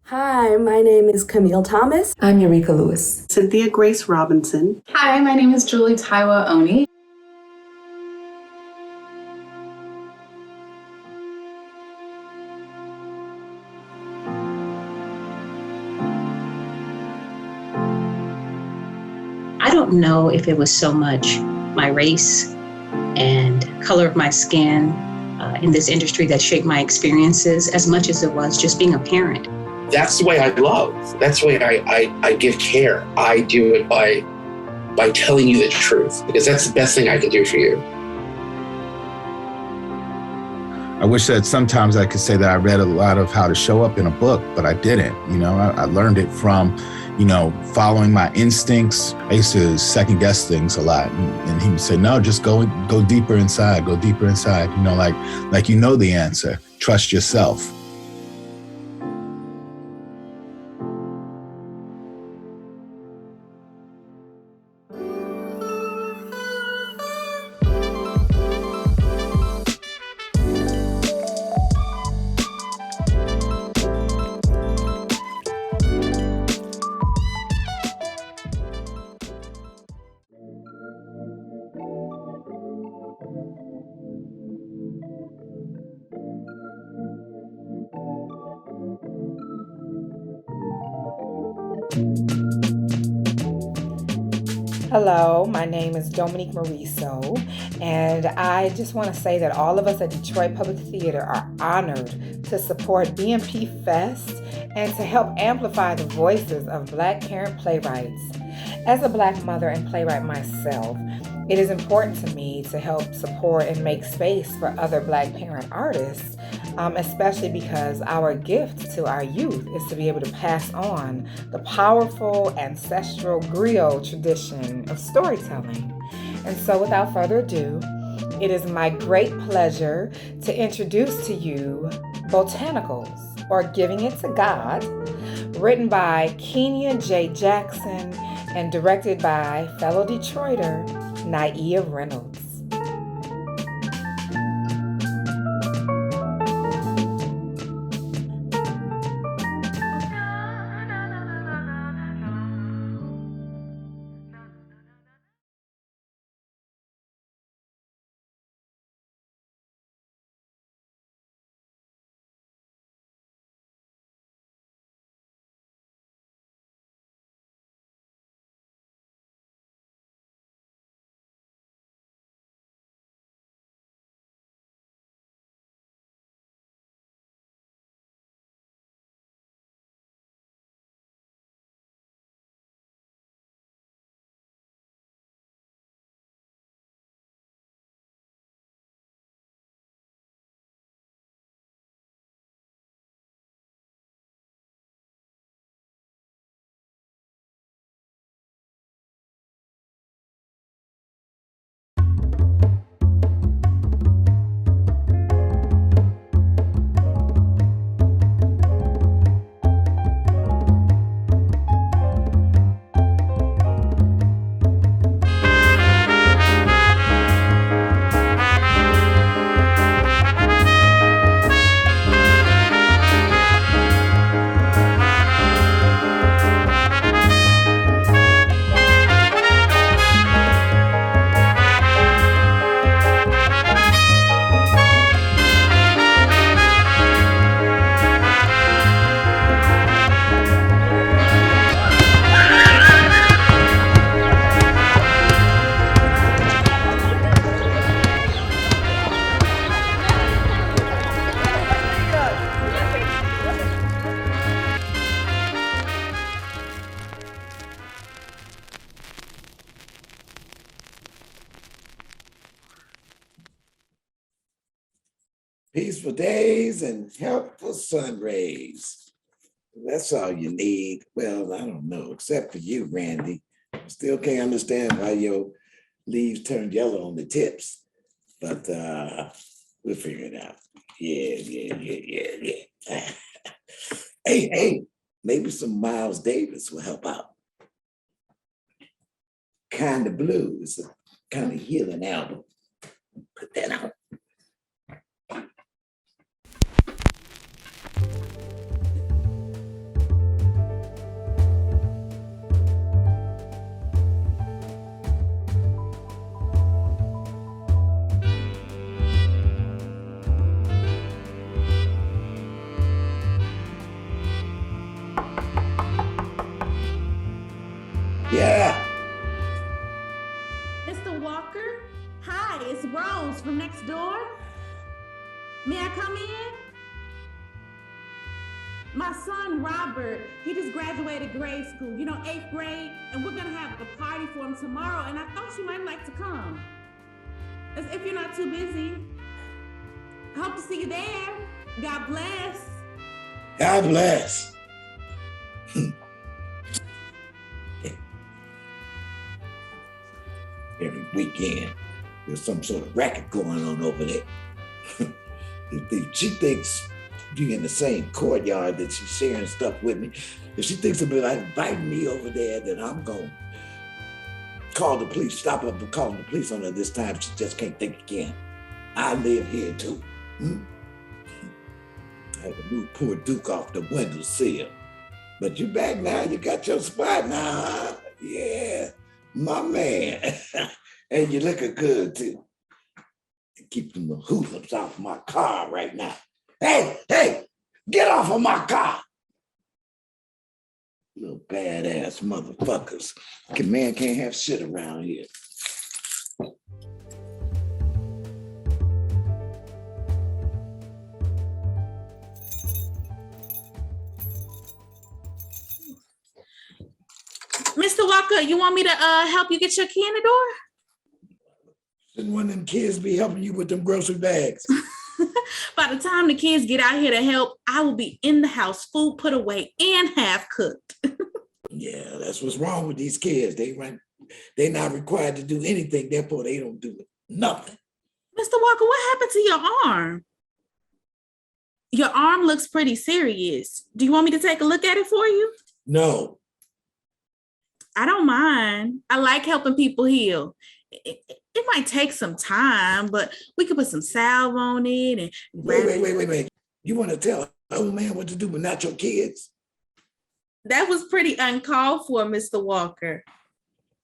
Hi, my name is Camille Thomas. I'm Eureka Lewis. Cynthia Grace Robinson. Hi, my name is Julie Taiwa Oni. I don't know if it was so much my race and color of my skin in this industry that shaped my experiences as much as it was just being a parent. That's the way I love. That's the way I give care. I do it by telling you the truth, because that's the best thing I can do for you. I wish that sometimes I could say that I read a lot of how to show up in a book, but I didn't. I learned it from, following my instincts. I used to second guess things a lot. And he would say, no, just go deeper inside, go deeper inside. Like the answer, trust yourself. Hello, my name is Dominique Mariso, and I just want to say that all of us at Detroit Public Theater are honored to support BMP Fest and to help amplify the voices of Black parent playwrights. As a Black mother and playwright myself, it is important to me to help support and make space for other Black parent artists, especially because our gift to our youth is to be able to pass on the powerful ancestral griot tradition of storytelling. And so without further ado, it is my great pleasure to introduce to you Botanicals, or Giving It to God, written by Keenya J. Jackson and directed by fellow Detroiter Naia Reynolds. Peaceful days and helpful sun rays. That's all you need. Well, I don't know, except for you, Randy. I still can't understand why your leaves turned yellow on the tips, but we'll figure it out. Yeah. Hey, maybe some Miles Davis will help out. Kind of Blue is a kind of healing album. Put that out. from next door. May I come in? My son, Robert, he just graduated grade school, 8th grade, and we're gonna have a party for him tomorrow, and I thought you might like to come. If you're not too busy. I hope to see you there. God bless. God bless. Every weekend, there's some sort of racket going on over there. She thinks you're in the same courtyard that she's sharing stuff with me. If she thinks about inviting me over there, then I'm going to call the police, stop her from calling the police on her this time. She just can't think again. I live here too. I had to move poor Duke off the windowsill. But you back now, you got your spot now, huh? Yeah, my man. And you looking good too. Keep them hoodlums off my car right now. Hey, get off of my car. Little badass motherfuckers. Man can't have shit around here. Mr. Walker, you want me to help you get your key in the door? Shouldn't one of them kids be helping you with them grocery bags? By the time the kids get out here to help, I will be in the house, food put away and half cooked. Yeah, that's what's wrong with these kids. They're not required to do anything, therefore they don't do nothing. Mr. Walker, what happened to your arm? Your arm looks pretty serious. Do you want me to take a look at it for you? No. I don't mind. I like helping people heal. It might take some time, but we could put some salve on it. And Wait. You want to tell an old man what to do, but not your kids? That was pretty uncalled for, Mr. Walker.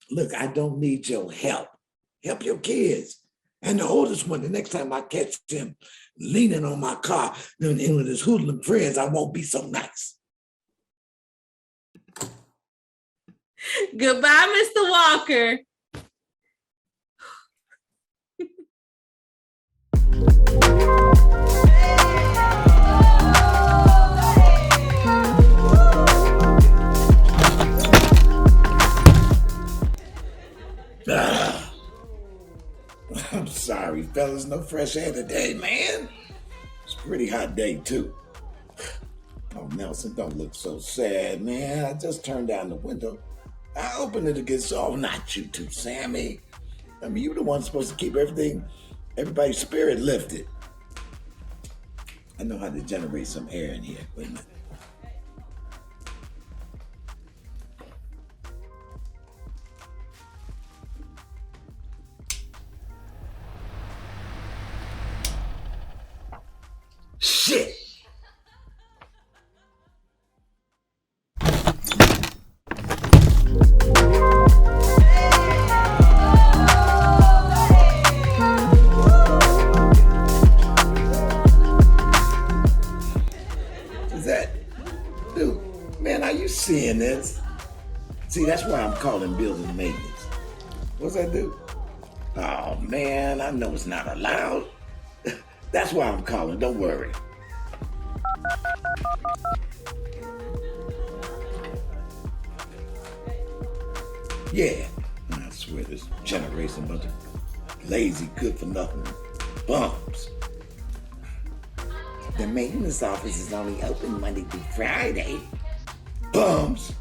Look, I don't need your help. Help your kids. And the oldest one, the next time I catch him leaning on my car and with his hoodlum friends, I won't be so nice. Goodbye, Mr. Walker. I'm sorry, fellas. No fresh air today, man. It's a pretty hot day, too. Oh, Nelson, don't look so sad, man. I just turned down the window. I opened it against all, not you two, Sammy. I mean, you the one supposed to keep everybody's spirit lifted. I know how to generate some air in here. Wait a minute. Shit! Seeing this. See, that's why I'm calling building maintenance. What's that do? Oh man, I know it's not allowed. That's why I'm calling, don't worry. Yeah, I swear this generates a bunch of lazy, good for nothing bums. The maintenance office is only open Monday through Friday. Bums.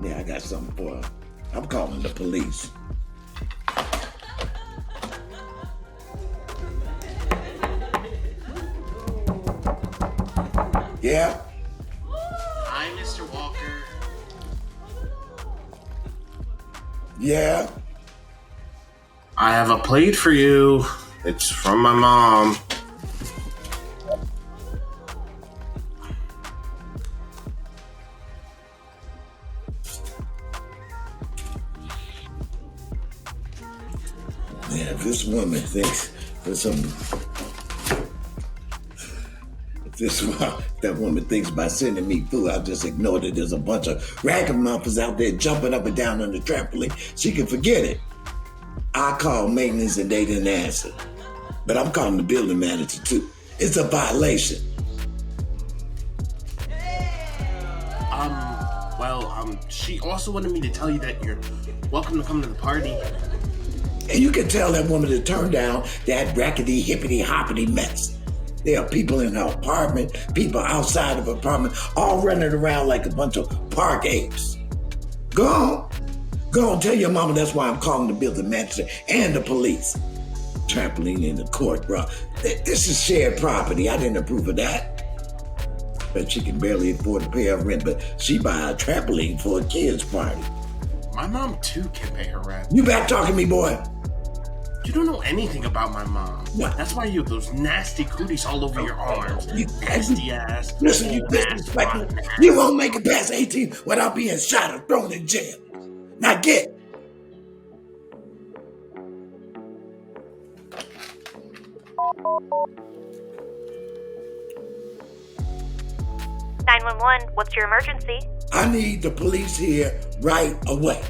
Yeah, I got something for her. I'm calling the police. Yeah? Hi, Mr. Walker. Yeah? I have a plate for you. It's from my mom. Yeah, if this woman thinks there's something, that woman thinks by sending me food, I'll just ignore that there's a bunch of ragamuffins out there jumping up and down on the trampoline. She can forget it. I called maintenance and they didn't answer. but I'm calling the building manager too. It's a violation. She also wanted me to tell you that you're welcome to come to the party. And you can tell that woman to turn down that rackety, hippity, hoppity mess. There are people in her apartment, people outside of her apartment, all running around like a bunch of park apes. Go on. Go on, tell your mama that's why I'm calling the building manager and the police. Trampoline in the court, bro. This is shared property. I didn't approve of that. But she can barely afford to pay her rent, but she buy a trampoline for a kid's party. My mom, too, can pay her rent. You back talking to me, boy? You don't know anything about my mom. What? That's why you have those nasty cooties all over your arms. You nasty ass. Listen, you disrespectful. You won't make it past 18 without being shot or thrown in jail. Now get. What's your emergency? I need the police here right away.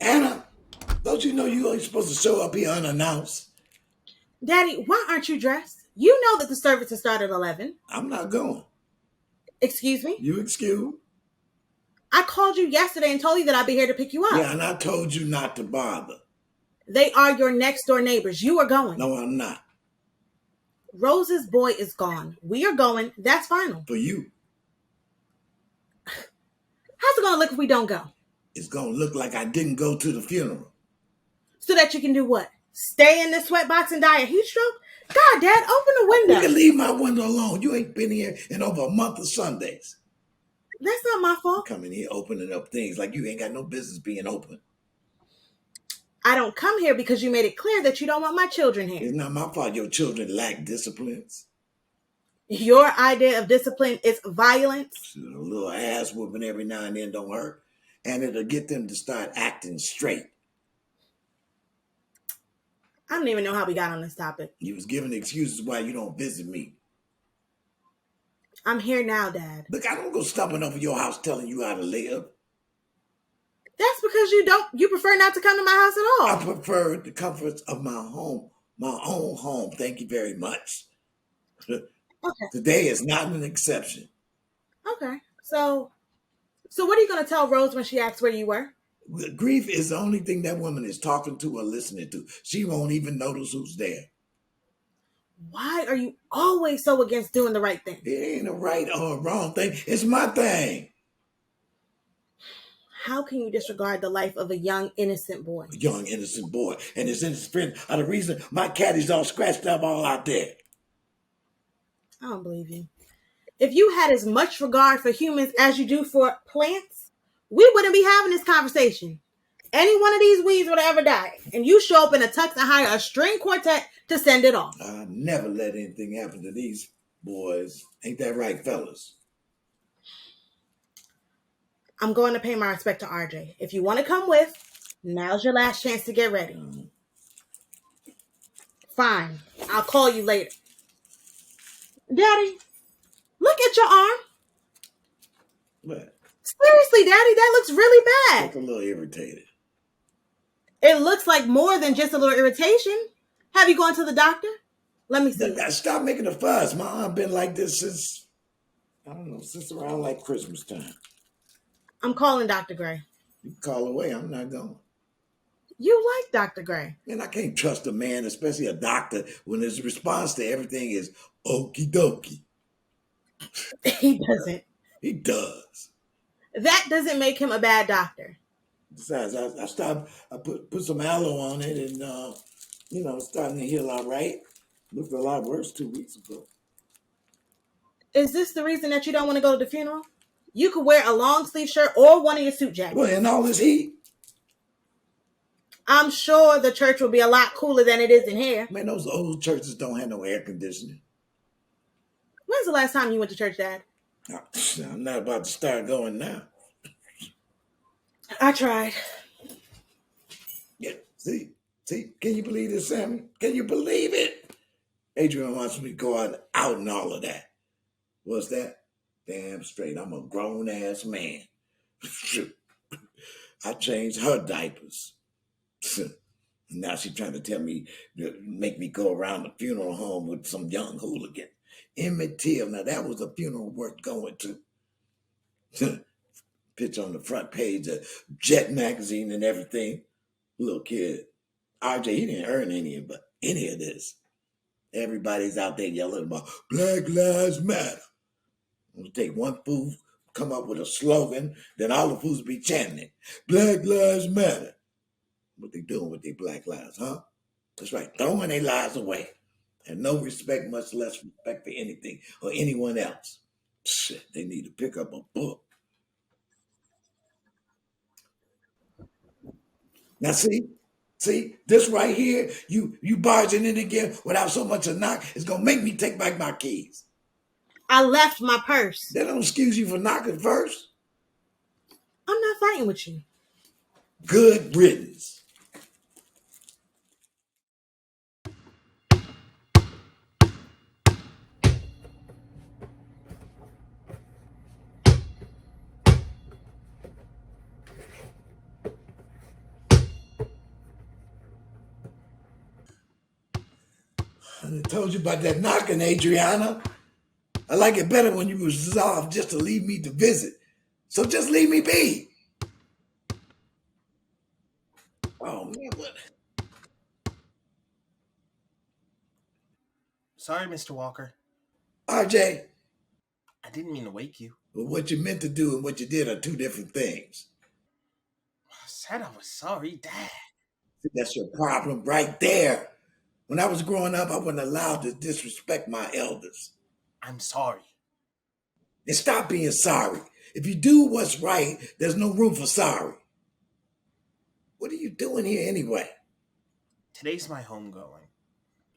Anna, don't you know you ain't supposed to show up here unannounced? Daddy, why aren't you dressed? You know that the service has started at 11. I'm not going. Excuse me? You excuse? I called you yesterday and told you that I'd be here to pick you up. Yeah, and I told you not to bother. They are your next door neighbors. You are going. No, I'm not. Rose's boy is gone. We are going. That's final. For you. How's it going to look if we don't go? It's going to look like I didn't go to the funeral. So that you can do what? Stay in the sweatbox and die of heat stroke? God, Dad, open the window. You can leave my window alone. You ain't been here in over a month of Sundays. That's not my fault. Coming here opening up things like you ain't got no business being open. I don't come here because you made it clear that you don't want my children here. It's not my fault your children lack disciplines. Your idea of discipline is violence. A little ass whooping every now and then don't hurt. And it'll get them to start acting straight. I don't even know how we got on this topic. You was giving excuses why you don't visit me. I'm here now, Dad. Look, I don't go stumbling over your house telling you how to live. That's because you prefer not to come to my house at all. I prefer the comforts of my home, my own home. Thank you very much. Okay. Today is not an exception. Okay. So what are you going to tell Rose when she asks where you were? Grief is the only thing that woman is talking to or listening to. She won't even notice who's there. Why are you always so against doing the right thing? It ain't a right or a wrong thing. It's my thing. How can you disregard the life of a young, innocent boy? A young, innocent boy. And his innocent friend are the reason my cat is all scratched up all out there. I don't believe you. If you had as much regard for humans as you do for plants, we wouldn't be having this conversation. Any one of these weeds would have ever died. And you show up in a tux and hire a string quartet to send it off. I never let anything happen to these boys. Ain't that right, fellas? I'm going to pay my respect to RJ. If you want to come with, now's your last chance to get ready. Fine. I'll call you later. Daddy, look at your arm. What? Seriously, Daddy, that looks really bad. Look a little irritated. It looks like more than just a little irritation. Have you gone to the doctor? Let me see. Stop making a fuss. My arm been like this since I don't know, since around like Christmas time. I'm calling Dr. Gray. You can call away, I'm not going. You like Dr. Gray. Man, I can't trust a man, especially a doctor, when his response to everything is okie dokie. He doesn't. He does. That doesn't make him a bad doctor. Besides, I put some aloe on it and, it's starting to heal all right. Looked a lot worse 2 weeks ago. Is this the reason that you don't want to go to the funeral? You could wear a long sleeve shirt or one of your suit jackets. Well, in all this heat. I'm sure the church will be a lot cooler than it is in here. Man, those old churches don't have no air conditioning. When's the last time you went to church, Dad? I'm not about to start going now. I tried. Yeah, see, can you believe this, Sammy? Can you believe it? Adrian wants me to go out and all of that. What's that? Damn straight, I'm a grown-ass man. I changed her diapers. Now she's trying to tell me, make me go around the funeral home with some young hooligan. Emmett Till, now that was a funeral worth going to. Picture on the front page of Jet magazine and everything. Little kid. RJ, he didn't earn any of this. Everybody's out there yelling about Black Lives Matter. We'll take one fool, come up with a slogan, then all the fools be chanting it. Black Lives Matter. What they doing with their black lives, huh? That's right, throwing their lives away. And no respect, much less respect for anything or anyone else. Shit, they need to pick up a book. Now see, this right here, you barging in again without so much a knock, is gonna make me take back my keys. I left my purse. That don't excuse you for knocking first. I'm not fighting with you. Good riddance. I told you about that knocking, Adriana. I like it better when you resolve just to leave me to visit. So just leave me be. Oh, man, what? Sorry, Mr. Walker. RJ. I didn't mean to wake you. But what you meant to do and what you did are two different things. I said I was sorry, Dad. That's your problem right there. When I was growing up, I wasn't allowed to disrespect my elders. I'm sorry. And stop being sorry. If you do what's right, there's no room for sorry. What are you doing here anyway? Today's my homegoing.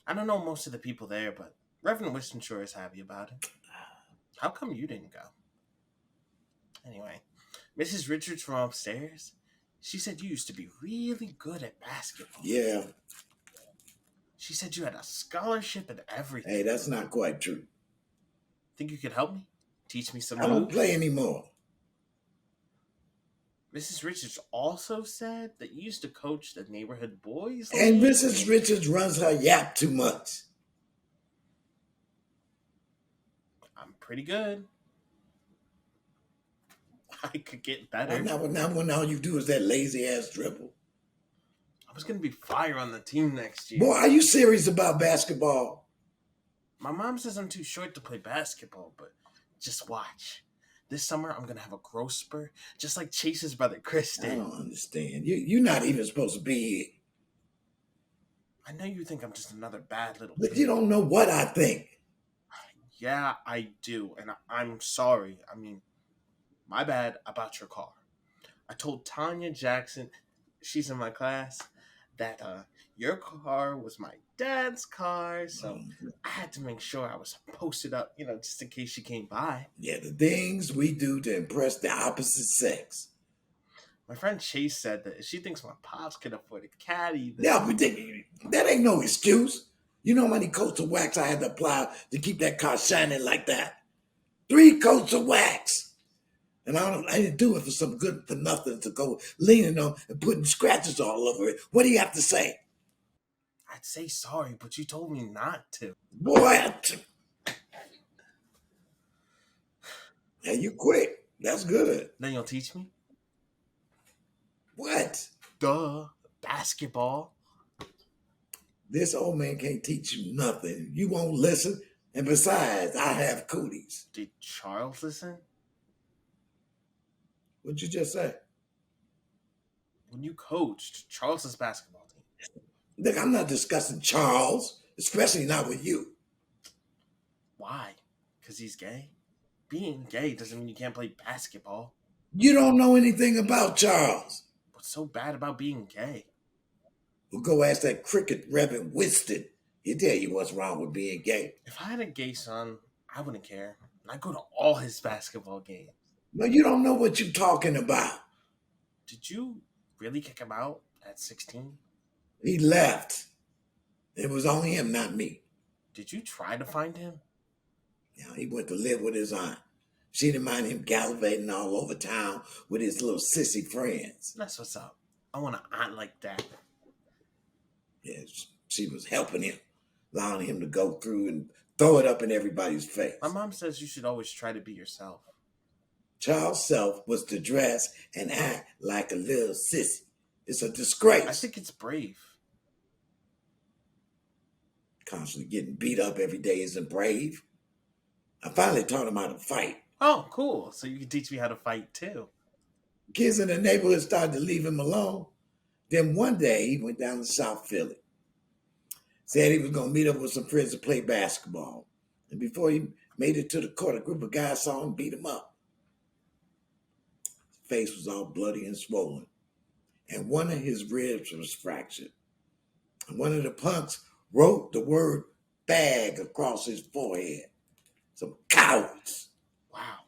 I don't know most of the people there, but Reverend Winston sure is happy about it. How come you didn't go? Anyway, Mrs. Richards from upstairs, she said you used to be really good at basketball. Yeah. She said you had a scholarship and everything. Hey, that's not quite true. Think you could help me? Teach me some I don't moves? play anymore. Mrs. Richards also said that you used to coach the neighborhood boys. And Mrs. Richards runs her yap too much. I'm pretty good. I could get better. Now when all you do is that lazy ass dribble. I was going to be fire on the team next year. Boy, are you serious about basketball? My mom says I'm too short to play basketball, but just watch. This summer, I'm going to have a growth spurt, just like Chase's brother, Chris did. I don't understand. You're not even supposed to be here. I know you think I'm just another bad little But kid. you don't know what I think. Yeah, I do, and I'm sorry. I mean, my bad about your car. I told Tanya Jackson, she's in my class, that your car was my dad's car, so I had to make sure I was posted up, just in case she came by. Yeah, the things we do to impress the opposite sex. My friend Chase said that she thinks my pops could afford a caddy. Yeah, but that ain't no excuse. You know how many coats of wax I had to apply to keep that car shining like that? 3 coats of wax. And I didn't do it for some good for nothing to go leaning on and putting scratches all over it. What do you have to say? I'd say sorry, but you told me not to. Boy, Now you quick. That's good. Then you'll teach me? What? Duh. Basketball. This old man can't teach you nothing. You won't listen. And besides, I have cooties. Did Charles listen? What'd you just say? When you coached Charles's basketball team. Look, I'm not discussing Charles, especially not with you. Why? Because he's gay? Being gay doesn't mean you can't play basketball. You don't know anything about Charles. What's so bad about being gay? Well, go ask that cricket Reverend Winston. He'll tell you what's wrong with being gay. If I had a gay son, I wouldn't care. I'd go to all his basketball games. No, you don't know what you're talking about. Did you really kick him out at 16? He left. It was only him, not me. Did you try to find him? Now, he went to live with his aunt. She didn't mind him gallivanting all over town with his little sissy friends. That's what's up. I want an aunt like that. Yes, she was helping him, allowing him to go through and throw it up in everybody's face. My mom says you should always try to be yourself. Charles' self was to dress and act like a little sissy. It's a disgrace. I think it's brave. Constantly getting beat up every day isn't brave. I finally taught him how to fight. Oh, cool. So you can teach me how to fight too. Kids in the neighborhood started to leave him alone. Then one day he went down to South Philly. Said he was going to meet up with some friends to play basketball. And before he made it to the court, a group of guys saw him beat him up. His face was all bloody and swollen. And one of his ribs was fractured. And one of the punks wrote the word bag across his forehead. Some cowards. Wow.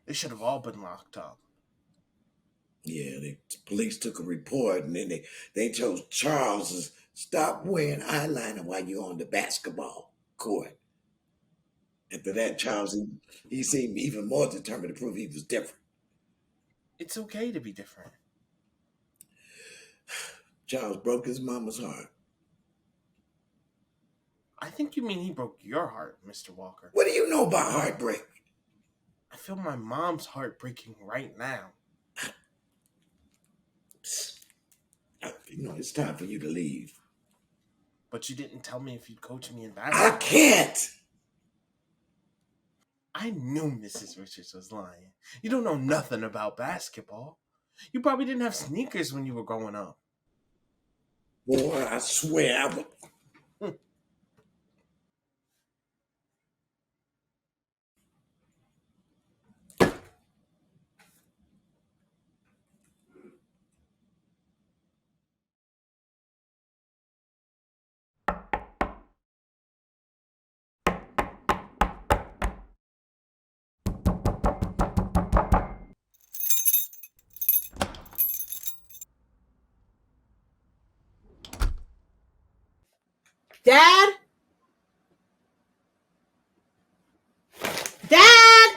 They should have all been locked up. Yeah, the police took a report, and then they chose Charles to stop wearing eyeliner while you're on the basketball court. After that, Charles, he seemed even more determined to prove he was different. It's okay to be different. Charles broke his mama's heart. I think you mean he broke your heart, Mr. Walker. What do you know about heartbreak? I feel my mom's heart breaking right now. You know, it's time for you to leave. But you didn't tell me if you'd coach me in basketball. I can't. I knew Mrs. Richards was lying. You don't know nothing about basketball. You probably didn't have sneakers when you were growing up. Boy, I swear I would. Dad? Dad?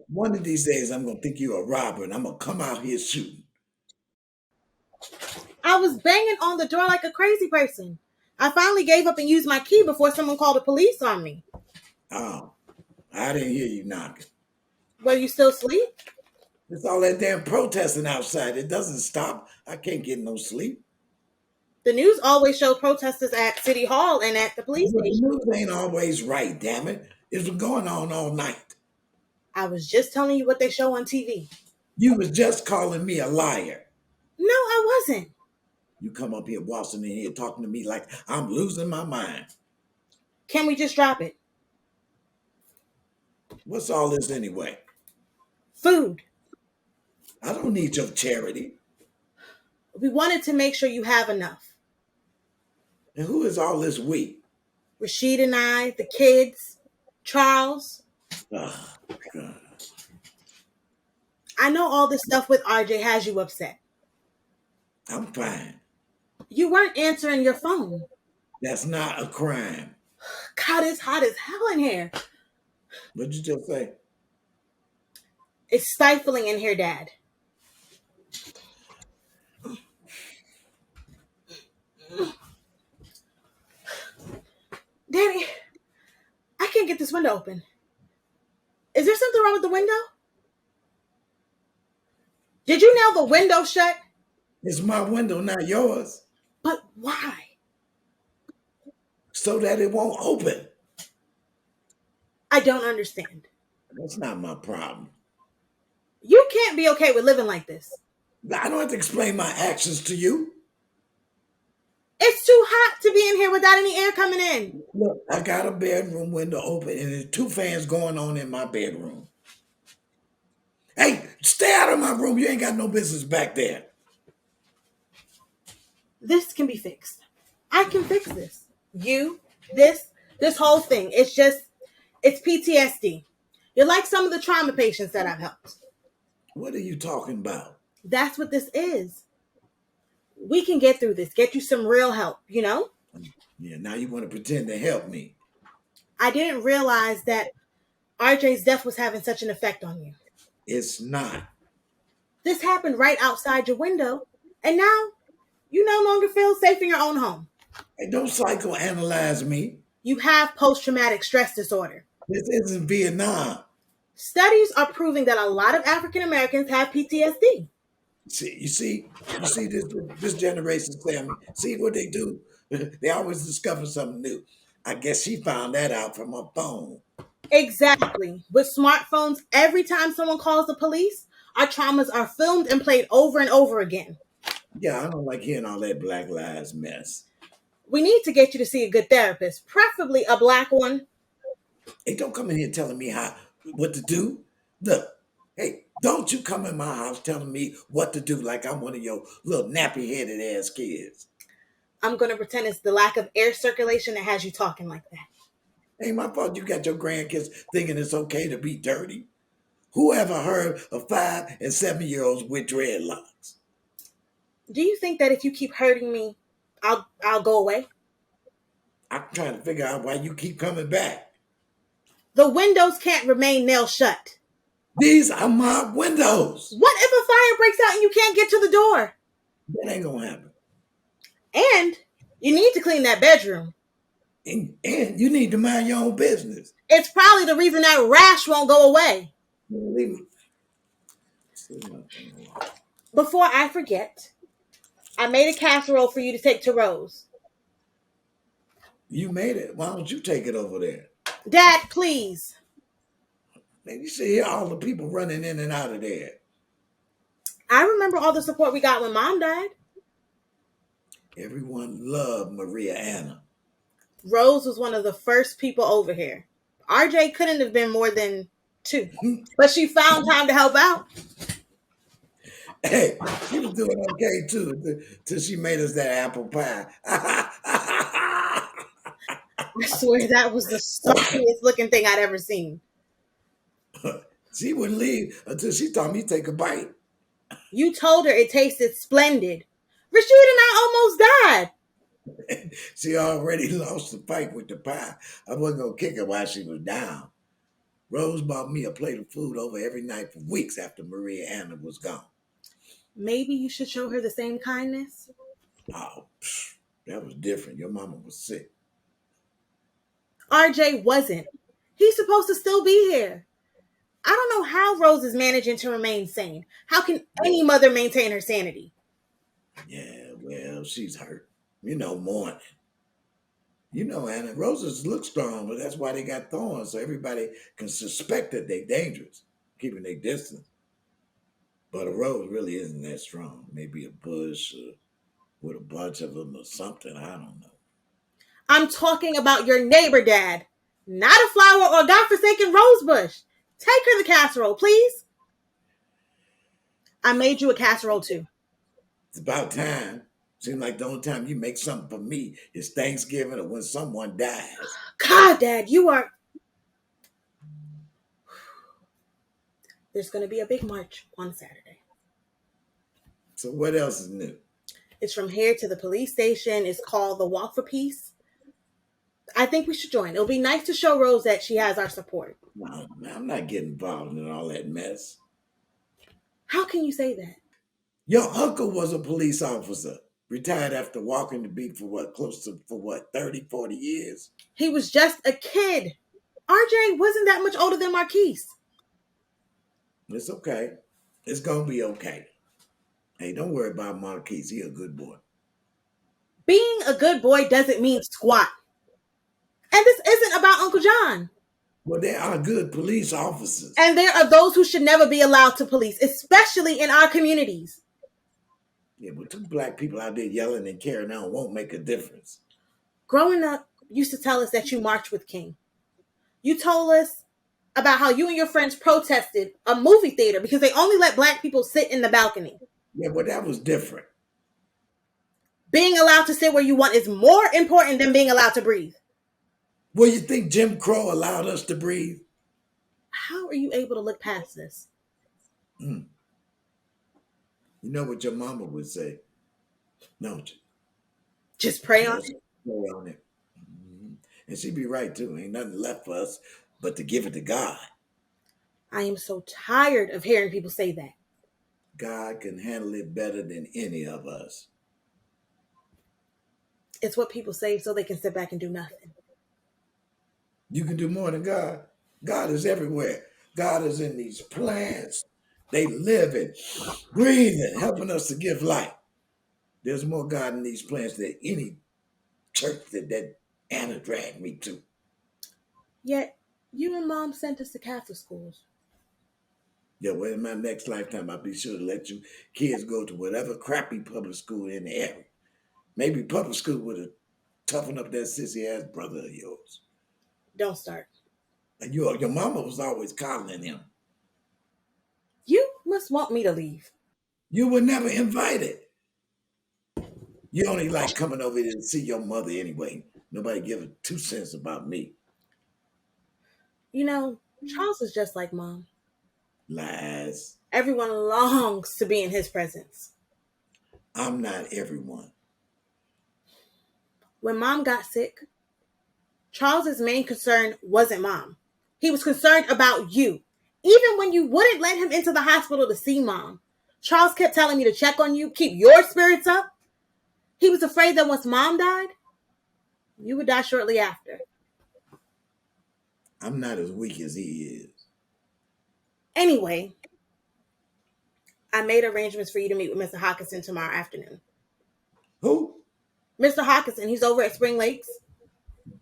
One of these days, I'm going to think you're a robber, and I'm going to come out here shooting. I was banging on the door like a crazy person. I finally gave up and used my key before someone called the police on me. Oh, I didn't hear you knocking. Were you still asleep? It's all that damn protesting outside. It doesn't stop. I can't get no sleep. The news always showed protesters at City Hall and at the police Well, the station. news ain't always right, damn it. It's been going on all night. I was just telling you what they show on TV. You was just calling me a liar. No, I wasn't. You come up here waltzing in here talking to me like I'm losing my mind. Can we just drop it? What's all this anyway? Food. I don't need your charity. We wanted to make sure you have enough. And who is all this we? Rashid and I, the kids, Charles. Oh, God. I know all this stuff with RJ has you upset. I'm fine. You weren't answering your phone. That's not a crime. God, it's hot as hell in here. What'd you just say? It's stifling in here, Dad. Danny, I can't get this window open. Is there something wrong with the window? Did you nail the window shut? It's my window, not yours. But why? So that it won't open. I don't understand. That's not my problem. You can't be okay with living like this. I don't have to explain my actions to you. It's too hot to be in here without any air coming in. Look, I got a bedroom window open and there's 2 fans going on in my bedroom. Hey, stay out of my room. You ain't got no business back there. This can be fixed. I can fix this. This whole thing. It's PTSD. You're like some of the trauma patients that I've helped. What are you talking about? That's what this is. We can get through this. Get you some real help, you know? Yeah, now you want to pretend to help me. I didn't realize that RJ's death was having such an effect on you. It's not. This happened right outside your window, and now you no longer feel safe in your own home. Hey, don't psychoanalyze me. You have post-traumatic stress disorder. This isn't Vietnam. Studies are proving that a lot of African Americans have PTSD. You see this generation, Sammy. See what they do? They always discover something new. I guess she found that out from her phone. Exactly. With smartphones, every time someone calls the police, our traumas are filmed and played over and over again. Yeah, I don't like hearing all that Black Lives mess. We need to get you to see a good therapist, preferably a Black one. Hey, don't come in here telling me what to do. Look, hey, don't you come in my house telling me what to do like I'm one of your little nappy-headed ass kids. I'm going to pretend it's the lack of air circulation that has you talking like that. Ain't my fault you got your grandkids thinking it's okay to be dirty. Who ever heard of 5 and 7-year-olds with dreadlocks? Do you think that if you keep hurting me, I'll go away? I'm trying to figure out why you keep coming back. The windows can't remain nailed shut. These are my windows. What if a fire breaks out and you can't get to the door? That ain't gonna happen. And you need to clean that bedroom. And you need to mind your own business. It's probably the reason that rash won't go away. Leave me. Before I forget, I made a casserole for you to take to Rose. You made it. Why don't you take it over there? Dad, please. Man, you see all the people running in and out of there. I remember all the support we got when Mom died. Everyone loved Maria Anna. Rose was one of the first people over here. RJ couldn't have been more than 2, but she found time to help out. Hey, she was doing okay too, till she made us that apple pie. I swear that was the stupidest looking thing I'd ever seen. She wouldn't leave until she taught me to take a bite. You told her it tasted splendid. Rashid and I almost died. She already lost the fight with the pie. I wasn't going to kick her while she was down. Rose bought me a plate of food over every night for weeks after Maria Anna was gone. Maybe you should show her the same kindness. Oh, that was different. Your mama was sick. RJ wasn't. He's supposed to still be here. I don't know how Rose is managing to remain sane. How can any mother maintain her sanity? Yeah, well, she's hurt. Mourning. Anna, roses look strong, but that's why they got thorns, so everybody can suspect that they're dangerous, keeping their distance. But a rose really isn't that strong. Maybe a bush with a bunch of them or something. I don't know. I'm talking about your neighbor, Dad. Not a flower or godforsaken rose bush. Take her the casserole, please. I made you a casserole, too. It's about time. Seems like the only time you make something for me is Thanksgiving or when someone dies. God, Dad, you are... There's going to be a big march on Saturday. So what else is new? It's from here to the police station. It's called the Walk for Peace. I think we should join. It'll be nice to show Rose that she has our support. No, I'm not getting involved in all that mess. How can you say that? Your uncle was a police officer. Retired after walking the beat for what, 30, 40 years? He was just a kid. RJ wasn't that much older than Marquise. It's okay. It's gonna be okay. Hey, don't worry about Marquise. He a good boy. Being a good boy doesn't mean squat. And this isn't about Uncle John. Well, there are good police officers. And there are those who should never be allowed to police, especially in our communities. Yeah, but two black people out there yelling and carrying on won't make a difference. Growing up, you used to tell us that you marched with King. You told us about how you and your friends protested a movie theater because they only let black people sit in the balcony. Yeah, but that was different. Being allowed to sit where you want is more important than being allowed to breathe. Well, you think Jim Crow allowed us to breathe? How are you able to look past this? You know what your mama would say, don't you? Just pray on it. Pray on it. And she'd be right, too. Ain't nothing left for us but to give it to God. I am so tired of hearing people say that. God can handle it better than any of us. It's what people say so they can sit back and do nothing. You can do more than God. God is everywhere. God is in these plants. They live it, breathing, helping us to give life. There's more God in these plants than any church that Anna dragged me to. Yet, you and Mom sent us to Catholic schools. Yeah, well, in my next lifetime, I'll be sure to let you kids go to whatever crappy public school in the area. Maybe public school would have toughened up that sissy-ass brother of yours. Don't start. And your mama was always coddling him. You must want me to leave. You were never invited. You only like coming over here to see your mother anyway. Nobody give a 2 cents about me. You know, Charles is just like Mom. Lies. Everyone longs to be in his presence. I'm not everyone. When Mom got sick, Charles's main concern wasn't Mom. He was concerned about you. Even when you wouldn't let him into the hospital to see Mom, Charles kept telling me to check on you, keep your spirits up. He was afraid that once Mom died, you would die shortly after. I'm not as weak as he is. Anyway, I made arrangements for you to meet with Mr. Hawkinson tomorrow afternoon. Who? Mr. Hawkinson, he's over at Spring Lakes.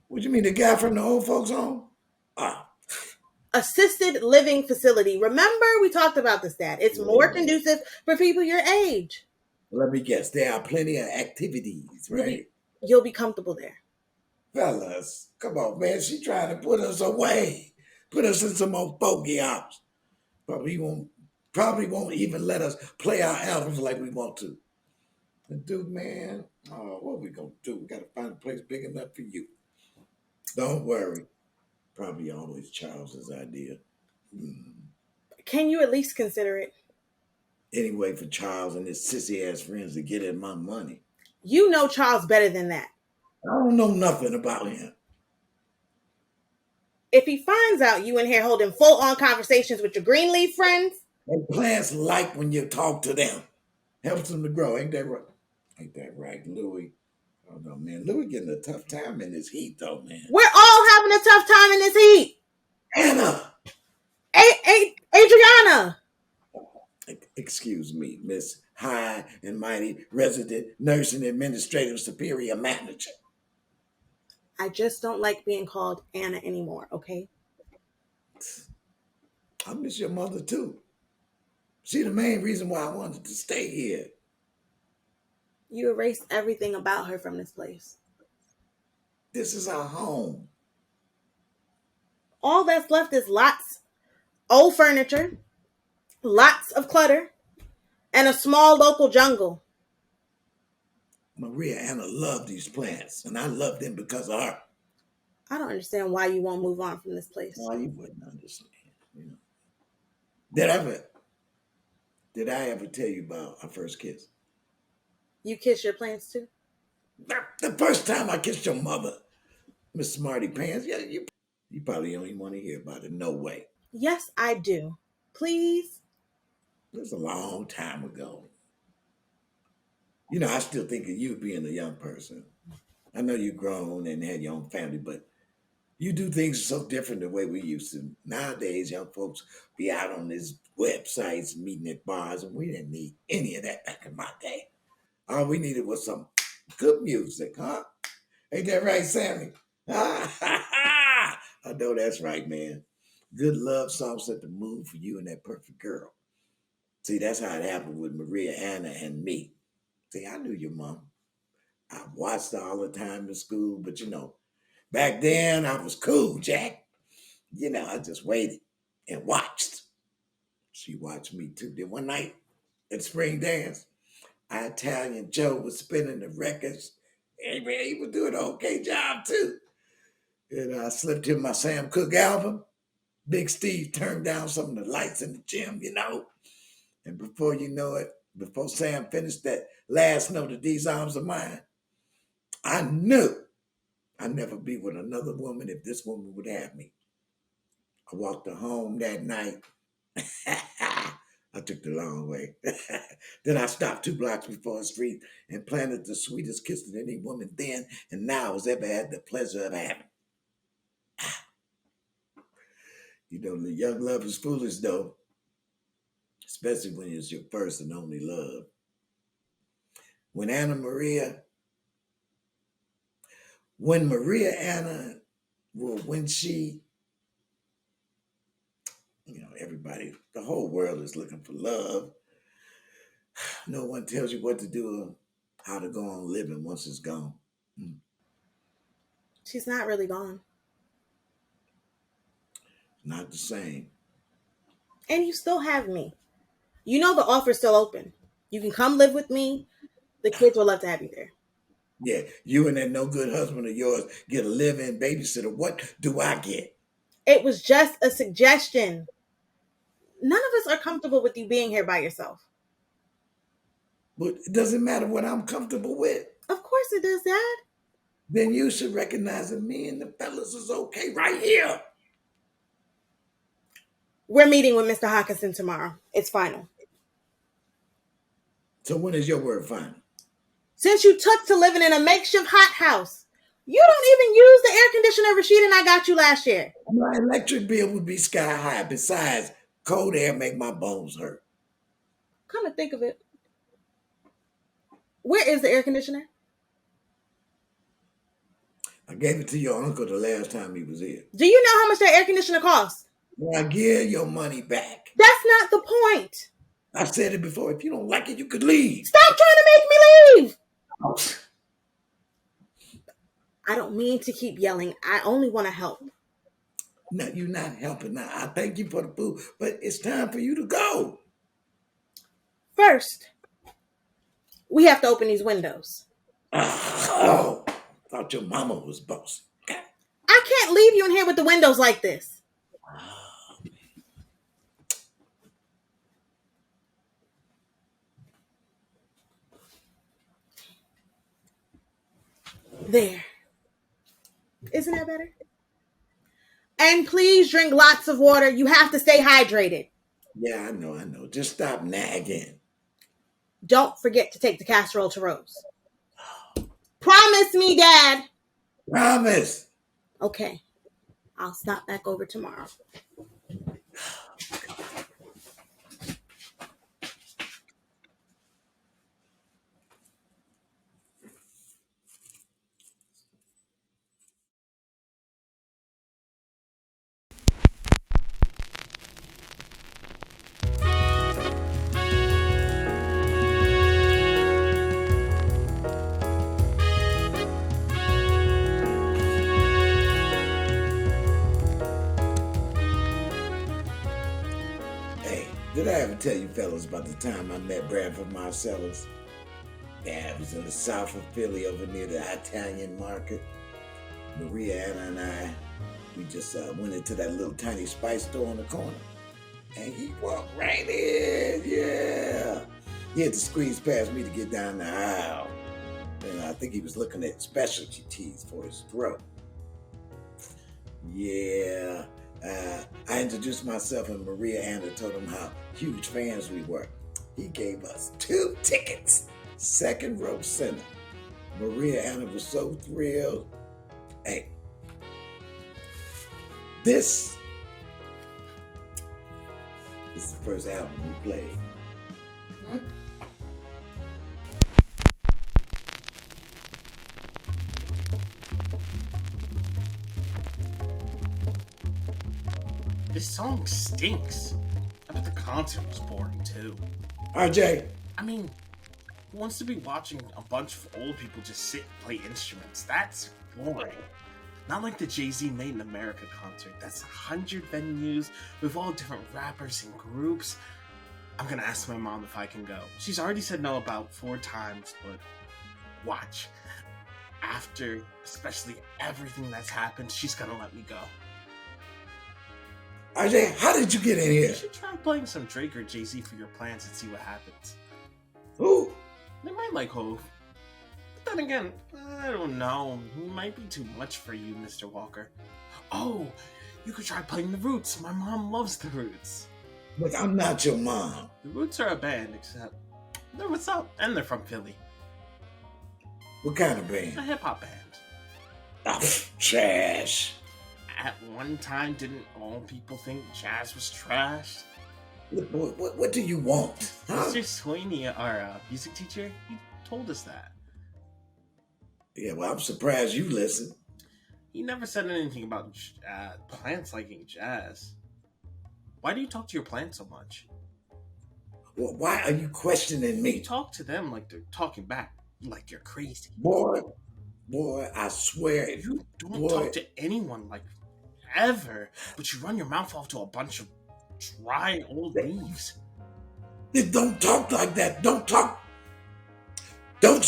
What you mean, the guy from the old folks home? Assisted living facility. Remember, we talked about this, Dad. It's more conducive for people your age. Let me guess. There are plenty of activities, right? You'll be comfortable there. Fellas, come on, man. She trying to put us away. Put us in some more folky house. Probably won't even let us play our albums like we want to. And dude, man, what we gonna do? We gotta find a place big enough for you. Don't worry. Probably always Charles's idea. Can you at least consider it? Anyway, for Charles and his sissy-ass friends to get at my money. You know Charles better than that. I don't know nothing about him. If he finds out you in here holding full-on conversations with your Greenleaf friends. And plants like when you talk to them. Helps them to grow. Ain't that right? Ain't that right, Louis? Oh, no, man. Louis getting a tough time in this heat, though, man. We're all having a tough time in this heat. Anna! Adriana! Excuse me, Miss High and Mighty Resident Nursing Administrative Superior Manager. I just don't like being called Anna anymore, okay? I miss your mother, too. She the main reason why I wanted to stay here. You erased everything about her from this place. This is our home. All that's left is lots old furniture, lots of clutter, and a small local jungle. Maria Anna loved these plants, and I love them because of her. I don't understand why you won't move on from this place. Why you wouldn't understand. You know. Did I ever tell you about our first kiss? You kiss your plants too? The first time I kissed your mother, Miss Smarty Pants. Yeah, you probably don't even want to hear about it. No way. Yes, I do. Please? It was a long time ago. You know, I still think of you being a young person. I know you're grown and had your own family, but you do things so different the way we used to. Nowadays, young folks be out on these websites, meeting at bars, and we didn't need any of that back in my day. All we needed was some good music, huh? Ain't that right, Sammy? I know that's right, man. Good love songs set the mood for you and that perfect girl. See, that's how it happened with Maria, Anna, and me. See, I knew your mom. I watched her all the time in school, but you know, back then I was cool, Jack. You know, I just waited and watched. She watched me too. Then one night at spring dance, our Italian Joe was spinning the records. Hey man, he was doing an okay job too. And I slipped him my Sam Cooke album. Big Steve turned down some of the lights in the gym, you know. And before you know it, before Sam finished that last note of These Arms Are Mine, I knew I'd never be with another woman if this woman would have me. I walked her home that night. I took the long way. Then I stopped 2 blocks before her street and planted the sweetest kiss that any woman then and now has ever had the pleasure of having. You know, the young love is foolish though, especially when it's your first and only love. When Maria Anna, well, when she, you know, everybody, the whole world is looking for love. No one tells you what to do or how to go on living once it's gone. She's not really gone. Not the same. And you still have me. You know the offer's still open. You can come live with me. The kids will love to have you there. Yeah, you and that no good husband of yours get a live-in babysitter. What do I get? It was just a suggestion. None of us are comfortable with you being here by yourself. But it doesn't matter what I'm comfortable with. Of course it does, Dad. Then you should recognize that me and the fellas is okay right here. We're meeting with Mr. Hawkinson tomorrow. It's final. So when is your word final? Since you took to living in a makeshift hot house, you don't even use the air conditioner Rashida and I got you last year. My electric bill would be sky high. Besides, cold air make my bones hurt. Come to think of it, where is the air conditioner? I gave it to your uncle the last time he was here. Do you know how much that air conditioner costs? Well, I give your money back. That's not the point. I said it before. If you don't like it, you could leave. Stop trying to make me leave. Oh. I don't mean to keep yelling. I only want to help. No, you're not helping now. I thank you for the food, but it's time for you to go. First, we have to open these windows. Oh, thought your mama was bossy. I can't leave you in here with the windows like this. There. Isn't that better? And please drink lots of water. You have to stay hydrated. Yeah, I know. Just stop nagging. Don't forget to take the casserole to Rose. Promise me, Dad. Promise. Okay. I'll stop back over tomorrow. Did I ever tell you fellas about the time I met Bradford Marcellus? Yeah, it was in the south of Philly over near the Italian market. Maria, Anna, and I, we just went into that little tiny spice store on the corner. And he walked right in, yeah. He had to squeeze past me to get down the aisle. And I think he was looking at specialty teas for his throat. Yeah. I introduced myself and Maria Anna told him how huge fans we were. He gave us 2 tickets. second row center. Maria Anna was so thrilled. Hey, this is the first album we played. This song stinks. I bet the concert was boring too. RJ. I mean, who wants to be watching a bunch of old people just sit and play instruments? That's boring. Not like the Jay-Z Made in America concert. That's 100 venues with all different rappers and groups. I'm gonna ask my mom if I can go. She's already said no about 4 times, but watch. After, especially everything that's happened, she's gonna let me go. RJ, how did you get in here? You should try playing some Drake or Jay-Z for your plans and see what happens. Who? They might like Hove. But then again, I don't know. He might be too much for you, Mr. Walker. Oh, you could try playing The Roots. My mom loves The Roots. Look, I'm not your mom. The Roots are a band, except they're what's up, and they're from Philly. What kind of band? A hip-hop band. Oh, trash. At one time, didn't all people think jazz was trash? Look, what do you want? Huh? Mr. Sweeney, our music teacher, he told us that. Yeah, well, I'm surprised you listen. He never said anything about plants liking jazz. Why do you talk to your plants so much? Well, why are you questioning me? You talk to them like they're talking back, like you're crazy. Boy, I swear. You don't talk to anyone like ever, but you run your mouth off to a bunch of dry old leaves. Don't talk like that. Don't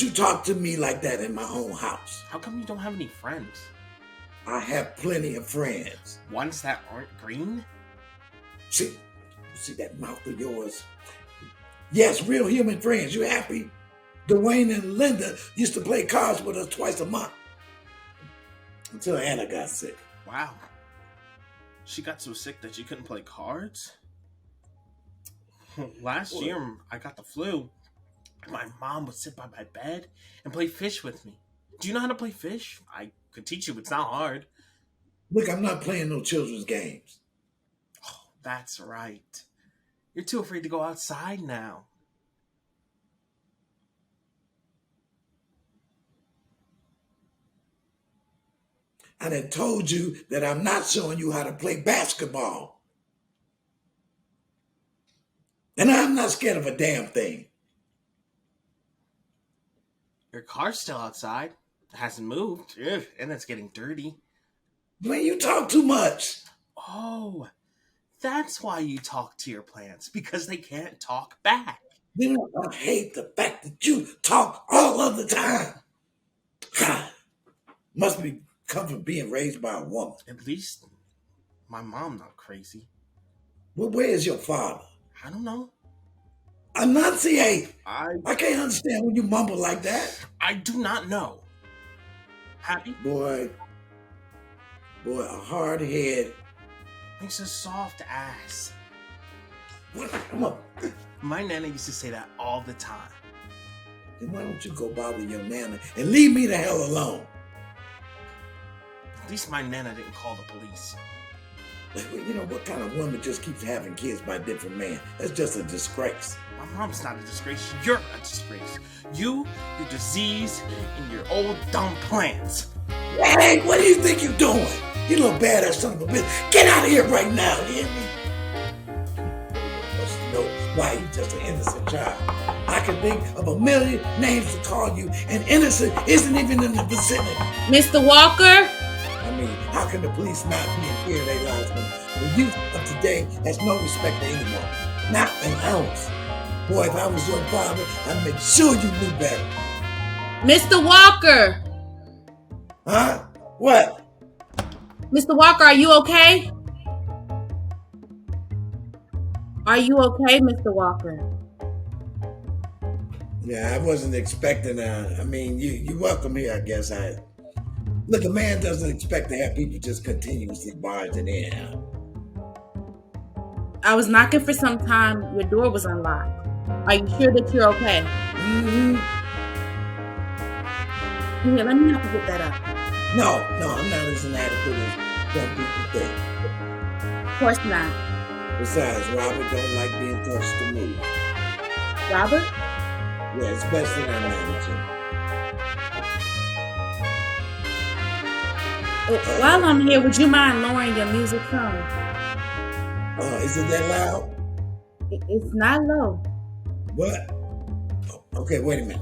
you talk to me like that in my own house. How come you don't have any friends? I have plenty of friends. Ones that aren't green? See that mouth of yours? Yes, real human friends. You happy? Dwayne and Linda used to play cards with us twice a month. Until Anna got sick. Wow. She got so sick that she couldn't play cards? Last year, I got the flu. My mom would sit by my bed and play fish with me. Do you know how to play fish? I could teach you. It's not hard. Look, I'm not playing no children's games. Oh, that's right. You're too afraid to go outside now. I done told you that I'm not showing you how to play basketball. And I'm not scared of a damn thing. Your car's still outside. It hasn't moved. Ugh, and it's getting dirty. Man, you talk too much. Oh, that's why you talk to your plants. Because they can't talk back. You know, I hate the fact that you talk all of the time. God, must be come from being raised by a woman. At least my mom not crazy. Well, where is your father? I don't know. Enunciate. I can't understand when you mumble like that. I do not know. Happy? Boy, a hard head makes a soft ass. What? Come on. My nana used to say that all the time. Then why don't you go bother your nana and leave me the hell alone? At least my nana didn't call the police. You know, what kind of woman just keeps having kids by different men? That's just a disgrace. My mom's not a disgrace. You're a disgrace. You, your disease, and your old dumb plants. Hey, what do you think you're doing? You little badass son of a bitch. Get out of here right now, you hear me? You know why you just an innocent child. I can think of a million names to call you, and innocent isn't even in the vicinity. Mr. Walker? I mean, how can the police not be in fear of their lives when the youth of today has no respect for anyone? Not an ounce. Boy, if I was your father, I'd make sure you knew better. Mr. Walker! Huh? What? Mr. Walker, are you okay? Are you okay, Mr. Walker? Yeah, I wasn't expecting you're welcome here, I guess. Look, a man doesn't expect to have people just continuously barging in. I was knocking for some time. Your door was unlocked. Are you sure that you're okay? Mm-hmm. Here, let me help you get that up. No, I'm not as inadequate as some people think. Of course not. Besides, Robert don't like being touched to move. Robert? Yeah, especially our manager. While I'm here, would you mind lowering your music some? Is it that loud? It's not low. What? Oh, okay, wait a minute.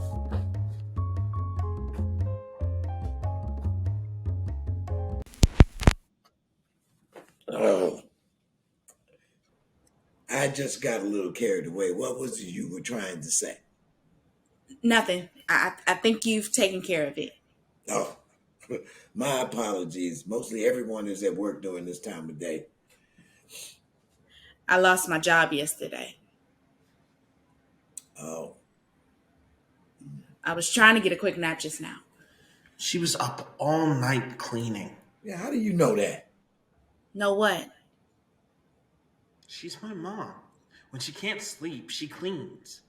Oh, I just got a little carried away. What was it you were trying to say? Nothing. I think you've taken care of it. Oh, my apologies. Mostly everyone is at work during this time of day. I lost my job yesterday. Oh. I was trying to get a quick nap just now. She was up all night cleaning. Yeah, how do you know that? Know what? She's my mom. When she can't sleep, she cleans.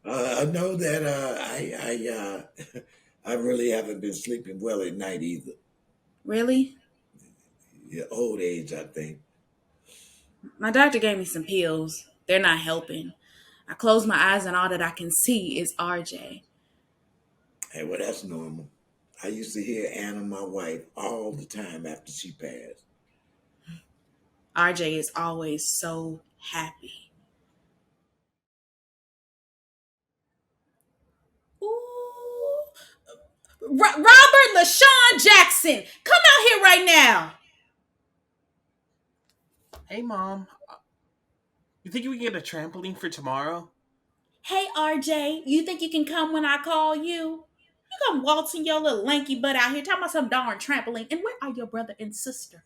I know that I really haven't been sleeping well at night either. Really? Yeah, old age, I think. My doctor gave me some pills. They're not helping. I close my eyes and all that I can see is RJ. Hey, well, that's normal. I used to hear Anna, my wife, all the time after she passed. RJ is always so happy. Ooh. Robert LaShawn Jackson, come out here right now. Hey, Mom. You think we can get a trampoline for tomorrow? Hey, RJ, you think you can come when I call you? You come waltzing your little lanky butt out here talking about some darn trampoline. And where are your brother and sister?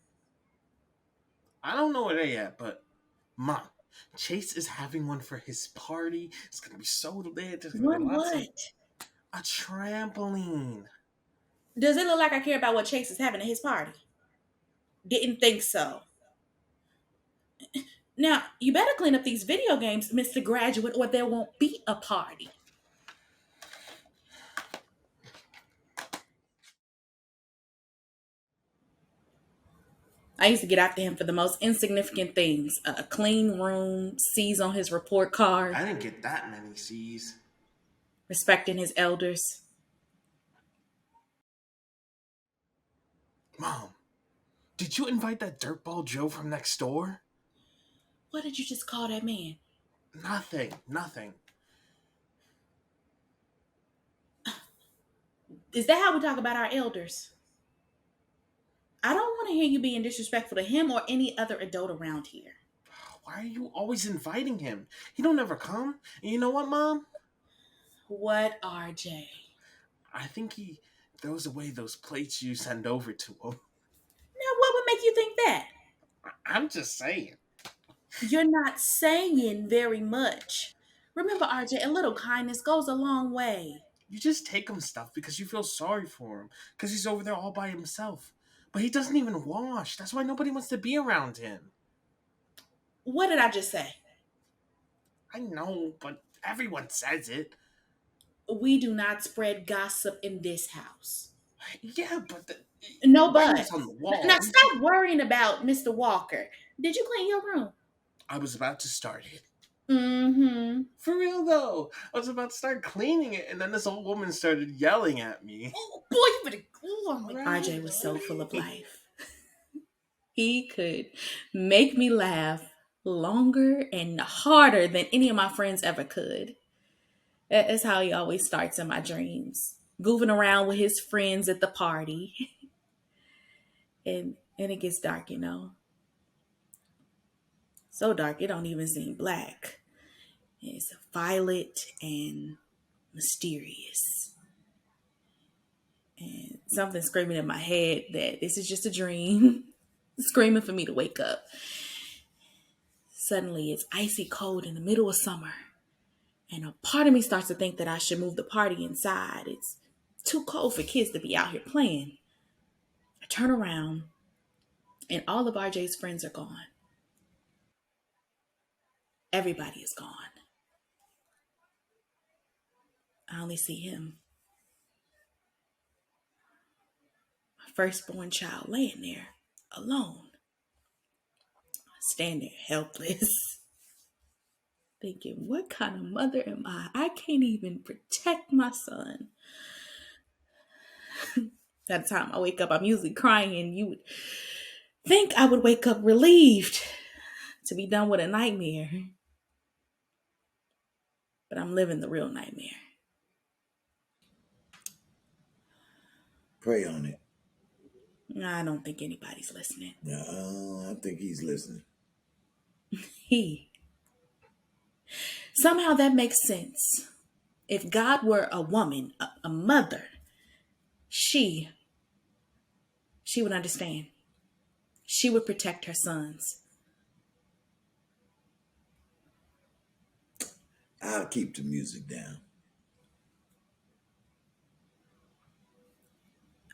I don't know where they at, but Mom, Chase is having one for his party. It's gonna be so lit. There's gonna be lots of a trampoline. Does it look like I care about what Chase is having at his party? Didn't think so. Now, you better clean up these video games, Mr. Graduate, or there won't be a party. I used to get after him for the most insignificant things. A clean room, C's on his report card. I didn't get that many C's. Respecting his elders. Mom, did you invite that dirtball Joe from next door? What did you just call that man? Nothing. Is that how we talk about our elders? I don't want to hear you being disrespectful to him or any other adult around here. Why are you always inviting him? He don't ever come. And you know what, Mom? What, RJ? I think he throws away those plates you send over to him. Now, what would make you think that? I'm just saying. You're not saying very much. Remember, RJ, a little kindness goes a long way. You just take him stuff because you feel sorry for him. Because he's over there all by himself. But he doesn't even wash. That's why nobody wants to be around him. What did I just say? I know, but everyone says it. We do not spread gossip in this house. Yeah, but... No, but... On the wall. Now, stop worrying about Mr. Walker. Did you clean your room? I was about to start it. Mm-hmm. For real, though. I was about to start cleaning it, and then this old woman started yelling at me. Oh, boy, you better... Oh, RJ was so full of life. He could make me laugh longer and harder than any of my friends ever could. That's how he always starts in my dreams. Goofing around with his friends at the party. and it gets dark, you know. So dark, it don't even seem black. It's violet and mysterious. And something screaming in my head that this is just a dream. Screaming for me to wake up. Suddenly, it's icy cold in the middle of summer. And a part of me starts to think that I should move the party inside. It's too cold for kids to be out here playing. I turn around, and all of RJ's friends are gone. Everybody is gone. I only see him. firstborn child laying there alone, standing helpless, thinking, what kind of mother am I? I can't even protect my son. By the time I wake up, I'm usually crying. You would think I would wake up relieved to be done with a nightmare. But I'm living the real nightmare. Pray on it. I don't think anybody's listening. No, I think he's listening. Somehow that makes sense. If God were a woman, a mother, she would understand. She would protect her sons. I'll keep the music down.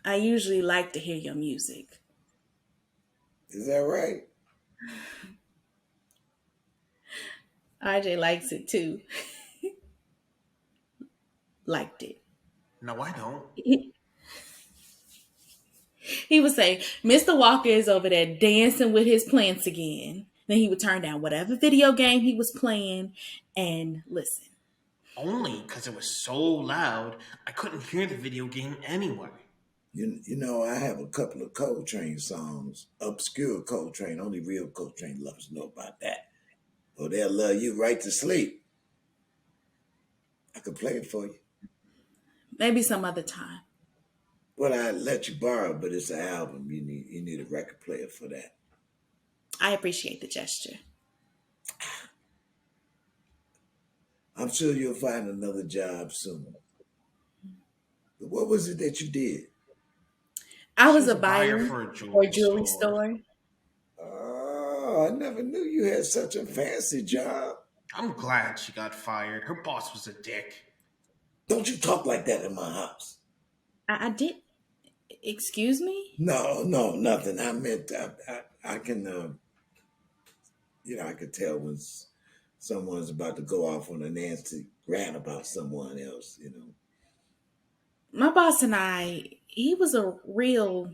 I usually like to hear your music. Is that right? RJ likes it too. Liked it. No, I don't. He would say, Mr. Walker is over there dancing with his plants again. Then he would turn down whatever video game he was playing and listen. Only because it was so loud, I couldn't hear the video game anyway. You know, I have a couple of Coltrane songs, obscure Coltrane. Only real Coltrane lovers know about that. Oh, they'll love you right to sleep. I could play it for you. Maybe some other time. Well, I let you borrow, but it's an album. You need a record player for that. I appreciate the gesture. I'm sure you'll find another job soon. But what was it that you did? I was a buyer for a jewelry store. Oh, I never knew you had such a fancy job. I'm glad she got fired. Her boss was a dick. Don't you talk like that in my house. I did. Excuse me? No, nothing. I meant I can, I could tell when someone's about to go off on a nasty rant about someone else, My boss and he was a real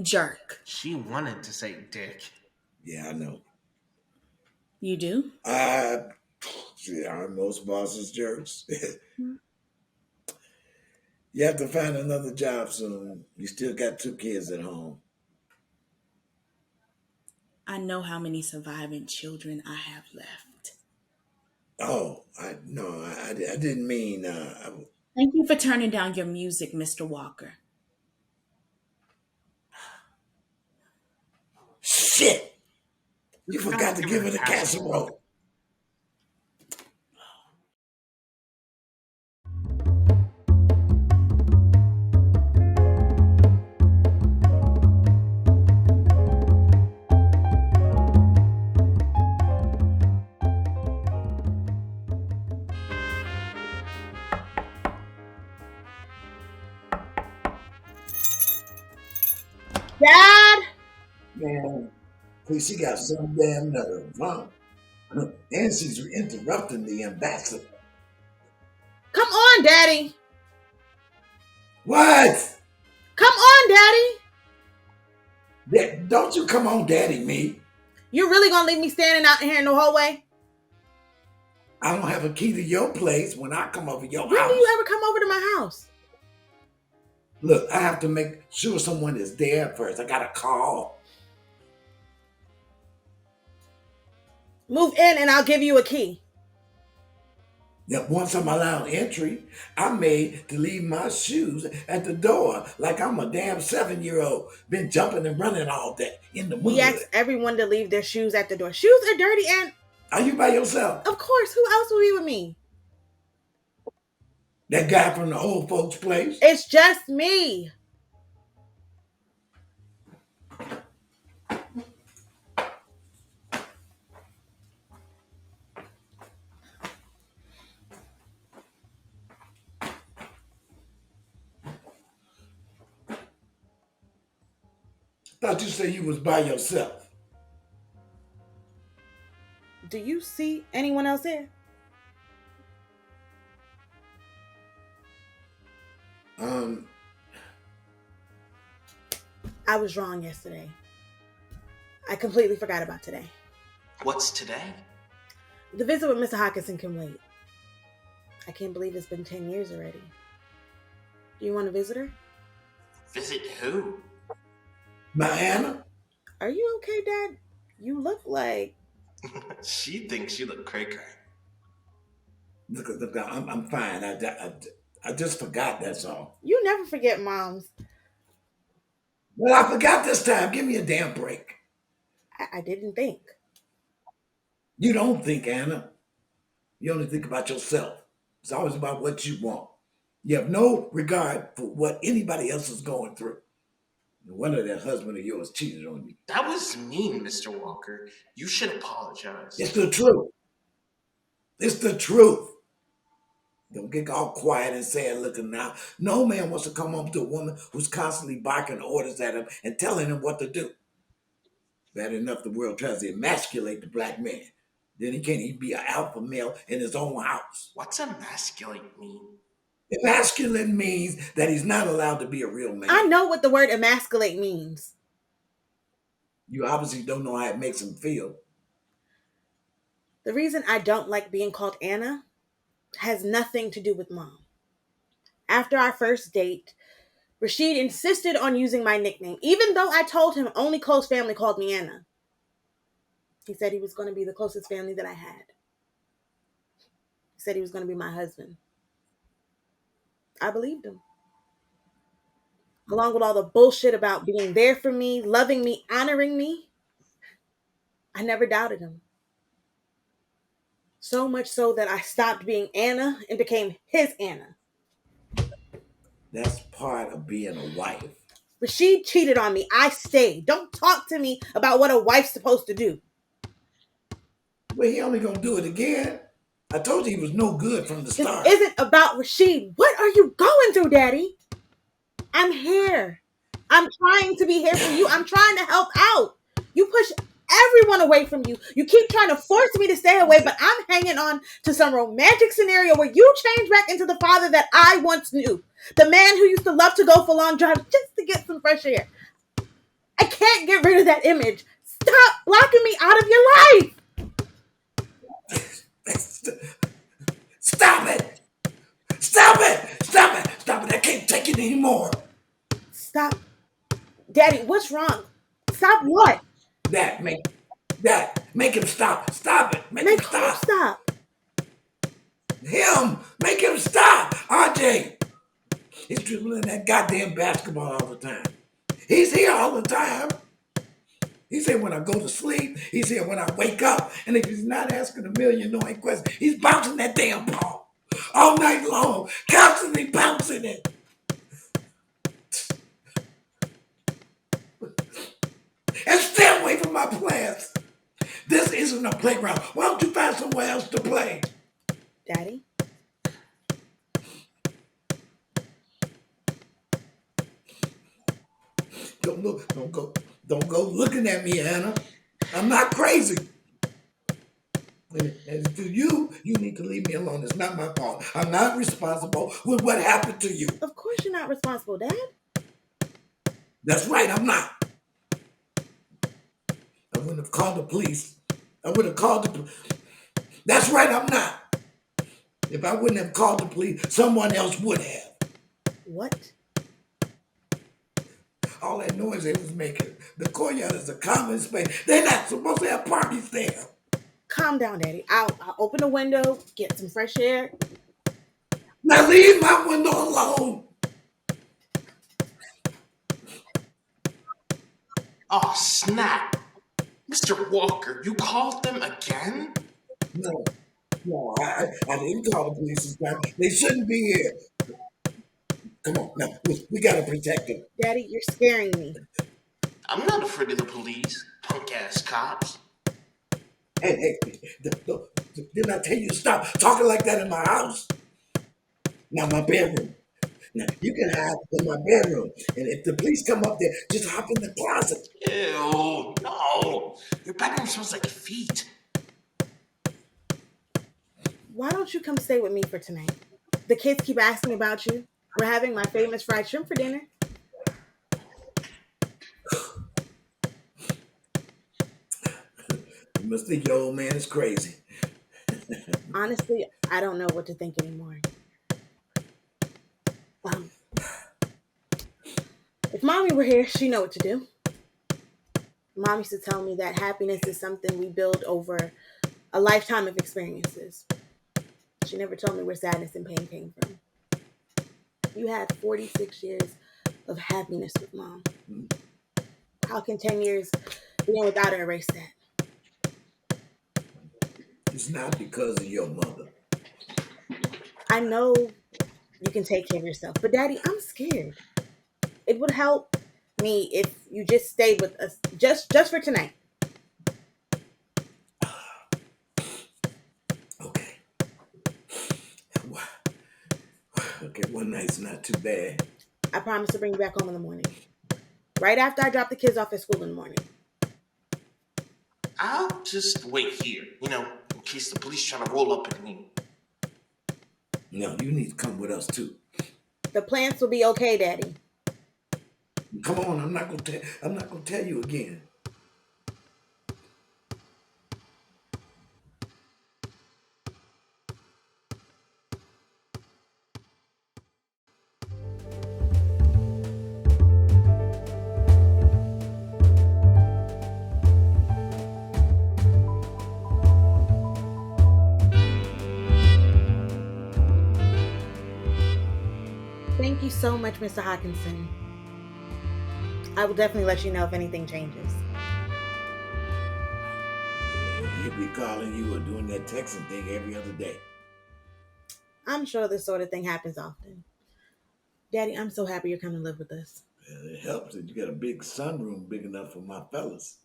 jerk. She wanted to say dick. Yeah, I know. You do? Aren't most bosses jerks? You have to find another job soon. You still got 2 kids at home. I know how many surviving children I have left. Oh, I didn't mean. Thank you for turning down your music, Mr. Walker. Shit! You forgot to give her the casserole. Dad! Man, please, she got some damn nerve, huh? And she's interrupting the ambassador. Come on, Daddy. What? Come on, Daddy. Don't you come on, Daddy, me. You really gonna leave me standing out here in the hallway? I don't have a key to your place when I come over your house. When do you ever come over to my house? Look, I have to make sure someone is there first. I got to call. Move in and I'll give you a key. Now, once I'm allowed entry, I'm made to leave my shoes at the door like I'm a damn 7-year-old. Been jumping and running all day in the mud. We ask everyone to leave their shoes at the door. Shoes are dirty and... Are you by yourself? Of course. Who else will be with me? That guy from the old folks' place? It's just me. Thought you said you was by yourself. Do you see anyone else here? I was wrong yesterday. I completely forgot about today. What's today? The visit with Mr. Hawkinson can wait. I can't believe it's been 10 years already. Do you want to visit her? Visit who? My Anna? Are you okay, Dad? You look like... She thinks you look cray-cray. Look, I'm fine. I just forgot, that's all. You never forget moms. Well, I forgot this time. Give me a damn break. I didn't think. You don't think, Anna. You only think about yourself. It's always about what you want. You have no regard for what anybody else is going through. No wonder that husband of yours cheated on you. That was mean, Mr. Walker. You should apologize. It's the truth. It's the truth. Don't get all quiet and sad looking now. No man wants to come home to a woman who's constantly barking orders at him and telling him what to do. Bad enough the world tries to emasculate the black man. Then he can't even be an alpha male in his own house. What's emasculate mean? Emasculate means that he's not allowed to be a real man. I know what the word emasculate means. You obviously don't know how it makes him feel. The reason I don't like being called Anna has nothing to do with Mom. After our first date, Rashid insisted on using my nickname, even though I told him only close family called me Anna. He said he was going to be the closest family that I had. He said he was going to be my husband. I believed him. Along with all the bullshit about being there for me, loving me, honoring me, I never doubted him. So much so that I stopped being Anna and became his Anna. That's part of being a wife. Rashid cheated on me. I stayed. Don't talk to me about what a wife's supposed to do. Well, he only gonna do it again. I told you he was no good from the start. This isn't about Rashid. What are you going through, Daddy? I'm here. I'm trying to be here for you. I'm trying to help out. You push everyone away from you. You keep trying to force me to stay away, but I'm hanging on to some romantic scenario where you change back into the father that I once knew. The man who used to love to go for long drives just to get some fresh air. I can't get rid of that image. Stop blocking me out of your life. Stop it! Stop it! Stop it! Stop it! I can't take it anymore. Stop. Daddy, what's wrong? Stop what? Make him stop. Stop it. Make him stop. Stop. Him. Make him stop. RJ. He's dribbling that goddamn basketball all the time. He's here all the time. He's here when I go to sleep. He's here when I wake up. And if he's not asking a million annoying questions, he's bouncing that damn ball all night long, constantly bouncing it. And stay away from my plants. This isn't a playground. Why don't you find somewhere else to play? Daddy? Don't go looking at me, Anna. I'm not crazy. And to you need to leave me alone. It's not my fault. I'm not responsible with what happened to you. Of course you're not responsible, Dad. That's right, I'm not. I wouldn't have called the police. That's right, I'm not. If I wouldn't have called the police, someone else would have. What? All that noise they was making. The courtyard is a common space. They're not supposed to have parties there. Calm down, Daddy. I'll open the window, get some fresh air. Now leave my window alone. Oh, snap. Mr. Walker, you called them again? No, I didn't call the police this time. They shouldn't be here. Come on, now, we gotta protect them. Daddy, you're scaring me. I'm not afraid of the police, punk-ass cops. Hey, didn't I tell you to stop talking like that in my house? Now, my bedroom. Now, you can hide in my bedroom. And if the police come up there, just hop in the closet. Ew, no. Your bedroom smells like feet. Why don't you come stay with me for tonight? The kids keep asking about you. We're having my famous fried shrimp for dinner. You must think your old man is crazy. Honestly, I don't know what to think anymore. If mommy were here, she'd know what to do. Mom used to tell me that happiness is something we build over a lifetime of experiences. She never told me where sadness and pain came from. You had 46 years of happiness with mom. How can 10 years being without her erase that? It's not because of your mother. I know you can take care of yourself, but Daddy, I'm scared. It would help me if you just stayed with us just for tonight. Okay. Okay, one night's not too bad. I promise to bring you back home in the morning. Right after I drop the kids off at school in the morning. I'll just wait here, in case the police trying to roll up at me. No, you need to come with us too. The plants will be okay, Daddy. Come on, I'm not gonna tell you again. Thank you so much, Mr. Hawkinson. I will definitely let you know if anything changes. He'll be calling you or doing that texting thing every other day. I'm sure this sort of thing happens often. Daddy, I'm so happy you're coming to live with us. It helps that you got a big sunroom big enough for my fellas.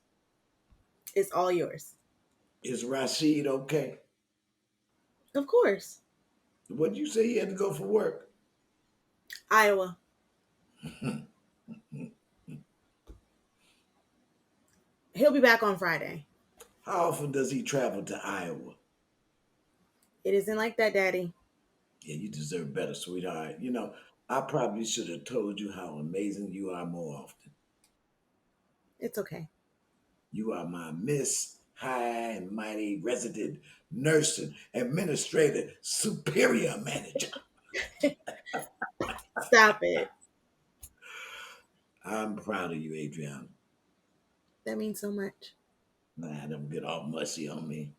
It's all yours. Is Rashid okay? Of course. What'd you say he had to go for work? Iowa. He'll be back on Friday. How often does he travel to Iowa? It isn't like that, Daddy. Yeah, you deserve better, sweetheart. I probably should have told you how amazing you are more often. It's okay. You are my Miss High and Mighty Resident Nursing Administrator Superior Manager. Stop it. I'm proud of you, Adriana. That means so much. Nah, don't get all mushy on me.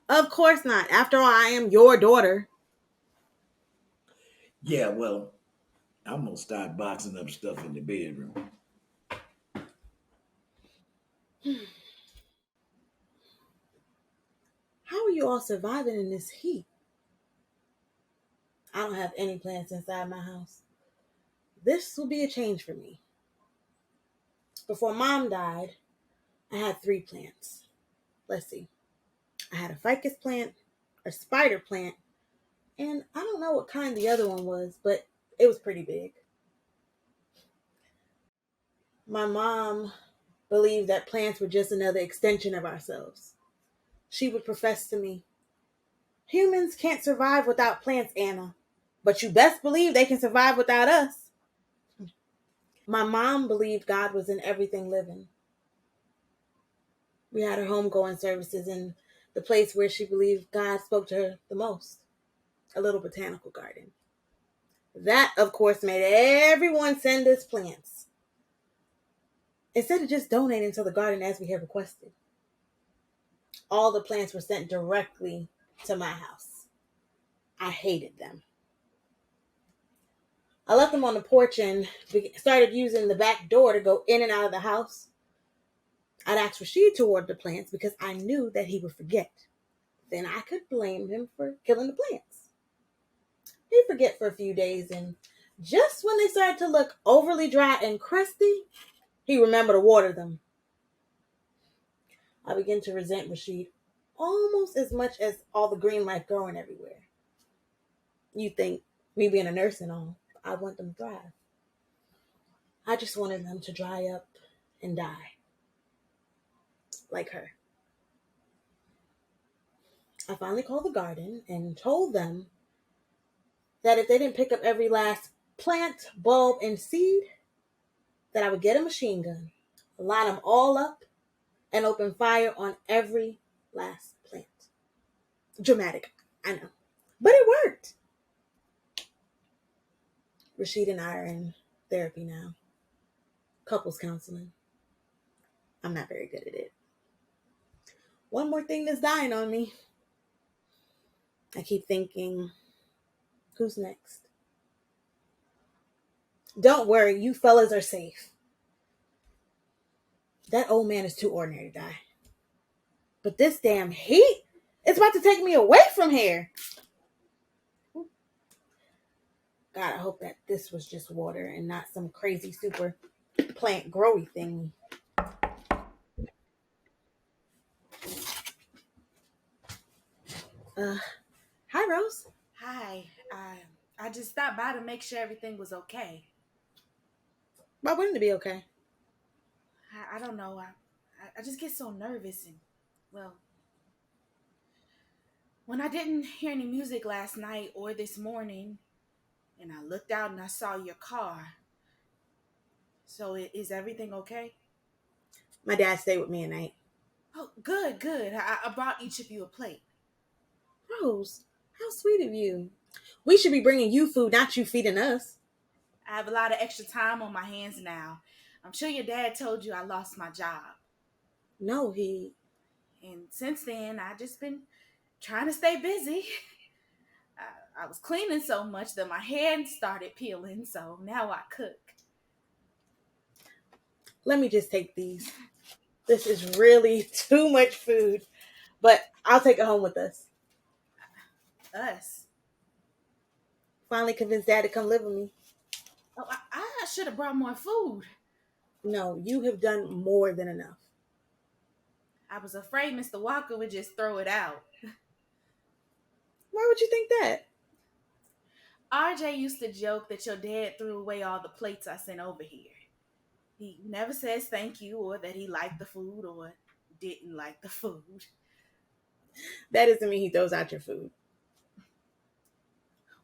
Of course not. After all, I am your daughter. Yeah, well, I'm going to start boxing up stuff in the bedroom. How are you all surviving in this heat? I don't have any plants inside my house. This will be a change for me. Before Mom died, I had 3 plants. Let's see. I had a ficus plant, a spider plant, and I don't know what kind the other one was, but it was pretty big. My mom believed that plants were just another extension of ourselves. She would profess to me, "Humans can't survive without plants, Anna, but you best believe they can survive without us." My mom believed God was in everything living. We had her homegoing services in the place where she believed God spoke to her the most, a little botanical garden. That, of course, made everyone send us plants, instead of just donating to the garden as we had requested. All the plants were sent directly to my house. I hated them. I left them on the porch and started using the back door to go in and out of the house. I'd ask Rashid to water the plants because I knew that he would forget. Then I could blame him for killing the plants. He'd forget for a few days, and just when they started to look overly dry and crusty, he'd remember to water them. I began to resent Rashid almost as much as all the green life growing everywhere. You think, me being a nurse and all, I want them to thrive. I just wanted them to dry up and die. Like her. I finally called the garden and told them that if they didn't pick up every last plant, bulb, and seed, that I would get a machine gun, line them all up, and opened fire on every last plant. Dramatic, I know. But it worked. Rashid and I are in therapy now. Couples counseling. I'm not very good at it. One more thing that's dying on me. I keep thinking, who's next? Don't worry, you fellas are safe. That old man is too ordinary to die. But this damn heat, it's about to take me away from here. God, I hope that this was just water and not some crazy super plant growy thing. Hi, Rose. Hi. I just stopped by to make sure everything was okay. Why wouldn't it be okay? I don't know. I just get so nervous and, well, when I didn't hear any music last night or this morning, and I looked out and I saw your car. So is everything okay? My dad stayed with me at night. Oh, good, good. I brought each of you a plate. Rose, how sweet of you. We should be bringing you food, not you feeding us. I have a lot of extra time on my hands now. I'm sure your dad told you I lost my job. No, he... And since then, I've just been trying to stay busy. I was cleaning so much that my hands started peeling, so now I cook. Let me just take these. This is really too much food, but I'll take it home with us. Us? Finally convinced Dad to come live with me. Oh, I should have brought more food. No, you have done more than enough. I was afraid Mr. Walker would just throw it out. Why would you think that? RJ used to joke that your dad threw away all the plates I sent over here. He never says thank you or that he liked the food or didn't like the food. That doesn't mean he throws out your food.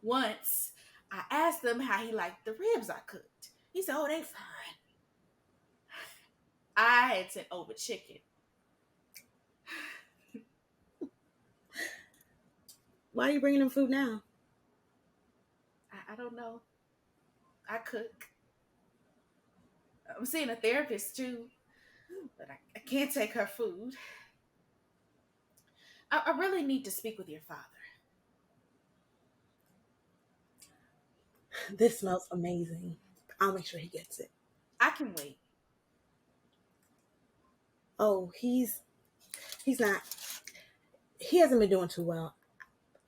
Once, I asked him how he liked the ribs I cooked. He said, oh, they fine. I had sent over chicken. Why are you bringing him food now? I don't know. I cook. I'm seeing a therapist too, but I can't take her food. I really need to speak with your father. This smells amazing. I'll make sure he gets it. I can wait. Oh, he's not. He hasn't been doing too well.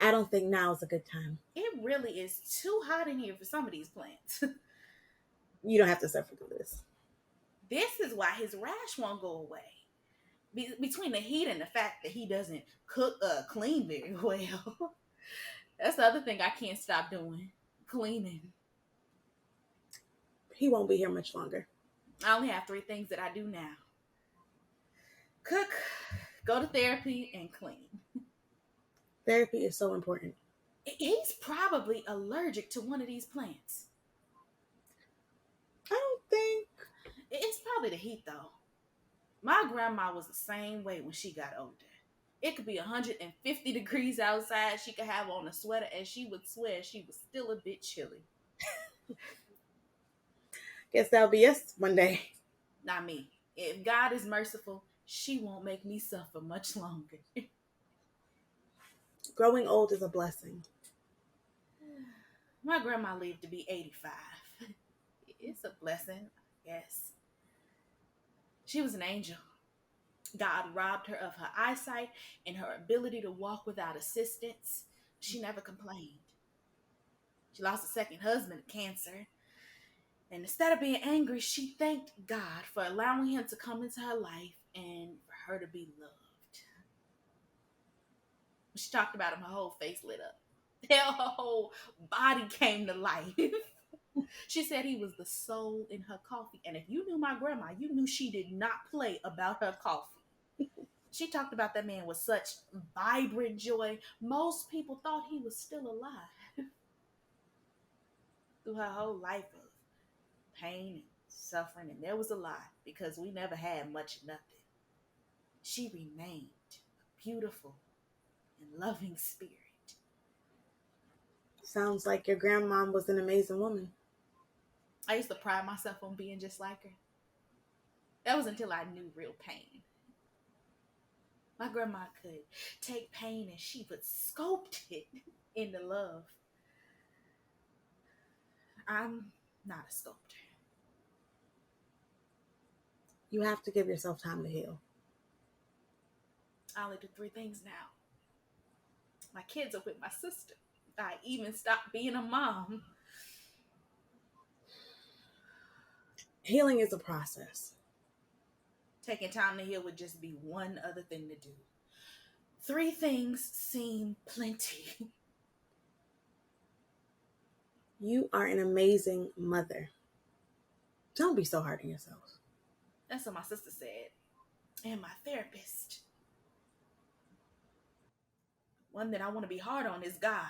I don't think now is a good time. It really is too hot in here for some of these plants. You don't have to suffer through this. This is why his rash won't go away. Between the heat and the fact that he doesn't clean very well. That's the other thing I can't stop doing. Cleaning. He won't be here much longer. I only have 3 things that I do now. Cook, go to therapy, and clean. Therapy is so important. He's probably allergic to one of these plants. I don't think. It's probably the heat, though. My grandma was the same way when she got older. It could be 150 degrees outside. She could have on a sweater, and she would swear she was still a bit chilly. Guess that'll be us one day. Not me. If God is merciful, she won't make me suffer much longer. Growing old is a blessing. My grandma lived to be 85. It's a blessing, I guess. She was an angel. God robbed her of her eyesight and her ability to walk without assistance. She never complained. She lost a second husband to cancer. And instead of being angry, she thanked God for allowing him to come into her life and for her to be loved. When she talked about him, her whole face lit up. Her whole body came to life. She said he was the soul in her coffee. And if you knew my grandma, you knew she did not play about her coffee. She talked about that man with such vibrant joy. Most people thought he was still alive. Through her whole life of pain and suffering, and there was a lot because we never had much of nothing. she remained a beautiful and loving spirit. Sounds like your grandmom was an amazing woman. I used to pride myself on being just like her. That was until I knew real pain. My grandma could take pain and she would sculpt it into love. I'm not a sculptor. You have to give yourself time to heal. I only do 3 things now. My kids are with my sister. I even stopped being a mom. Healing is a process. Taking time to heal would just be one other thing to do. 3 things seem plenty. You are an amazing mother. Don't be so hard on yourself. That's what my sister said. And my therapist. One that I want to be hard on is God.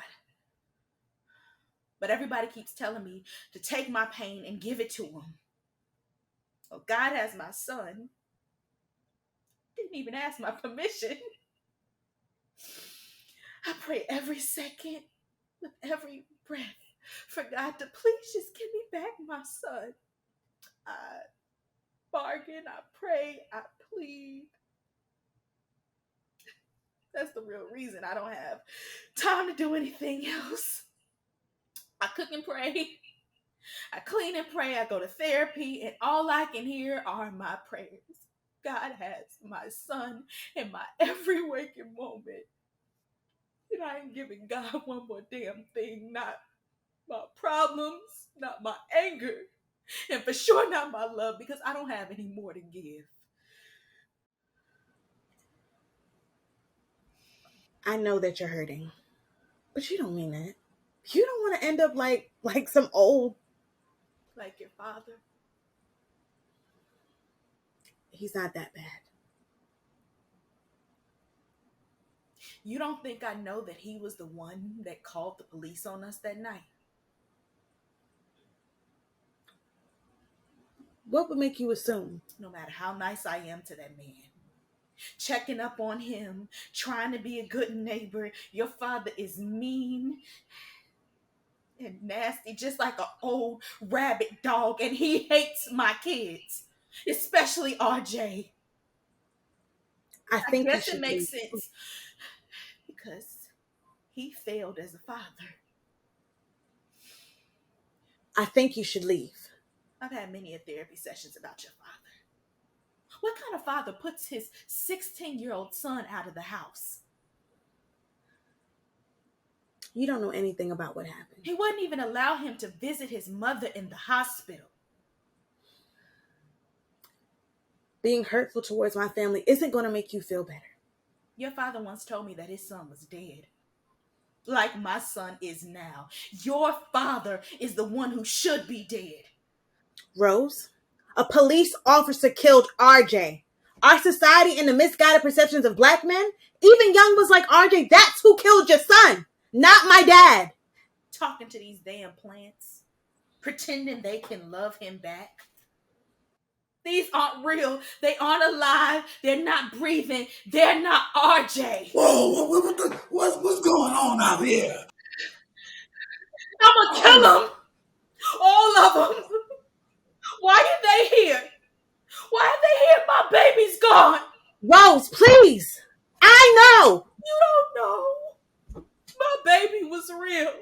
But everybody keeps telling me to take my pain and give it to him. Well, God has my son. Didn't even ask my permission. I pray every second, with every breath, for God to please just give me back my son. I bargain, I pray, I plead. That's the real reason I don't have time to do anything else. I cook and pray. I clean and pray. I go to therapy, and all I can hear are my prayers. God has my son in my every waking moment. And I ain't giving God one more damn thing. Not my problems, not my anger, and for sure not my love, because I don't have any more to give. I know that you're hurting, but you don't mean that. You don't want to end up like some old... Like your father. He's not that bad. You don't think I know that he was the one that called the police on us that night? What would make you assume? No matter how nice I am to that man, checking up on him, trying to be a good neighbor, your father is mean and nasty, just like an old rabid dog, and he hates my kids, especially RJ. I think guess it makes sense because he failed as a father. I think you should leave. I've had many therapy sessions about your father. What kind of father puts his 16-year-old son out of the house? You don't know anything about what happened. He wouldn't even allow him to visit his mother in the hospital. Being hurtful towards my family isn't going to make you feel better. Your father once told me that his son was dead. Like my son is now. Your father is the one who should be dead. Rose, a police officer killed RJ. Our society and the misguided perceptions of black men, even young ones like RJ, that's who killed your son, not my dad. Talking to these damn plants, pretending they can love him back. These aren't real. They aren't alive. They're not breathing. They're not RJ. Whoa, what's going on out here? I'm gonna kill them. All of them. Why are they here? Why are they here? My baby's gone. Rose, please. I know. You don't know. My baby was real,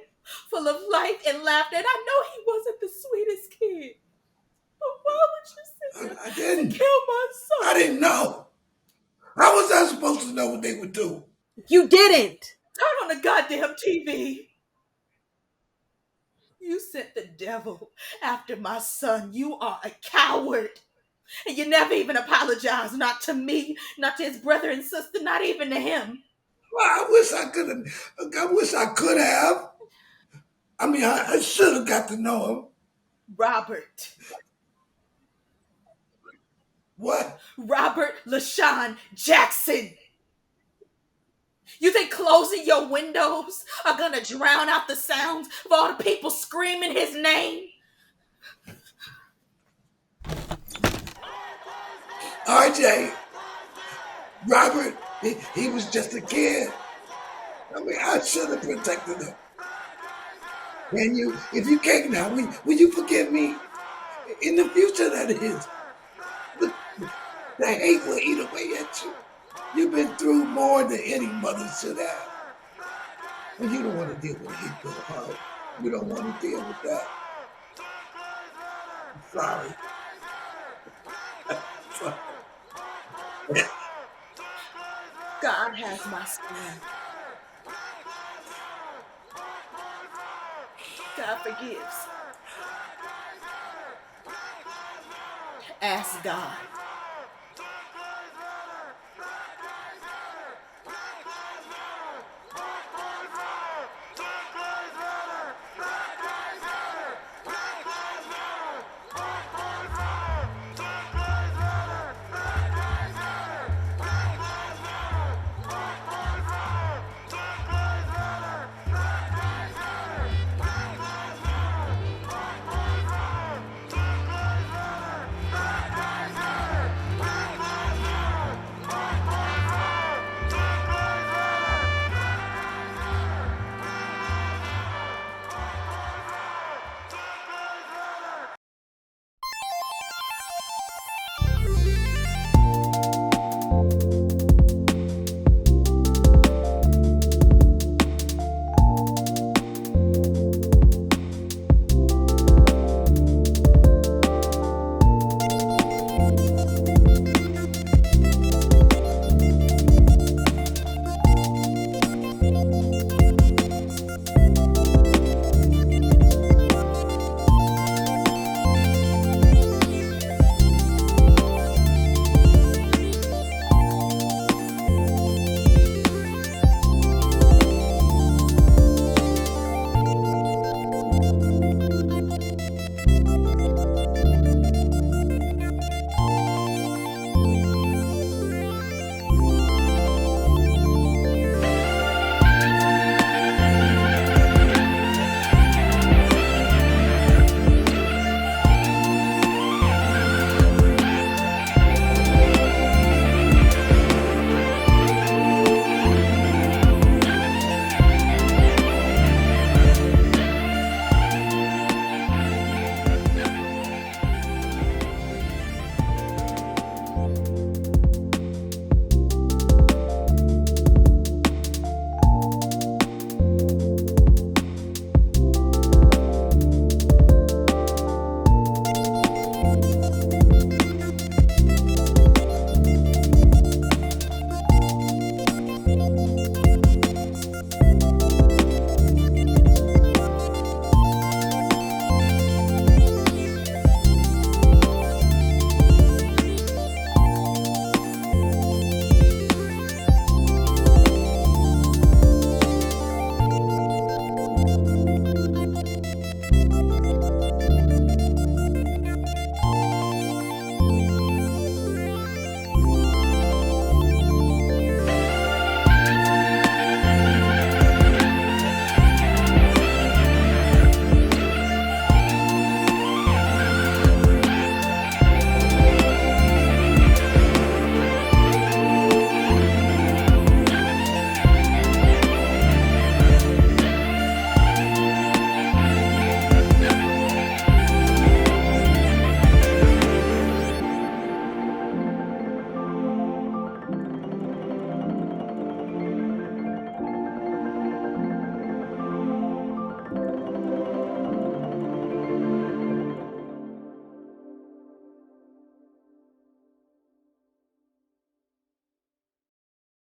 full of life and laughter, and I know he wasn't the sweetest kid. But why would you sit I didn't kill my son? I didn't know. How was I supposed to know what they would do? You didn't. Turn on the goddamn TV. You sent the devil after my son. You are a coward. And you never even apologized. Not to me, not to his brother and sister, not even to him. Well, I wish I could have. I mean, I should have got to know him. Robert. What? Robert LaShawn Jackson. You think closing your windows are gonna drown out the sounds of all the people screaming his name? RJ, Robert, he was just a kid. I mean, I should have protected him. Can you, if you can't now, will you forgive me? In the future, that is. The hate will eat away at you. You've been through more than any mother should have. And you don't want to deal with a hate filled heart. You don't want to deal with that. I'm sorry. God has my skin. God forgives. Ask God.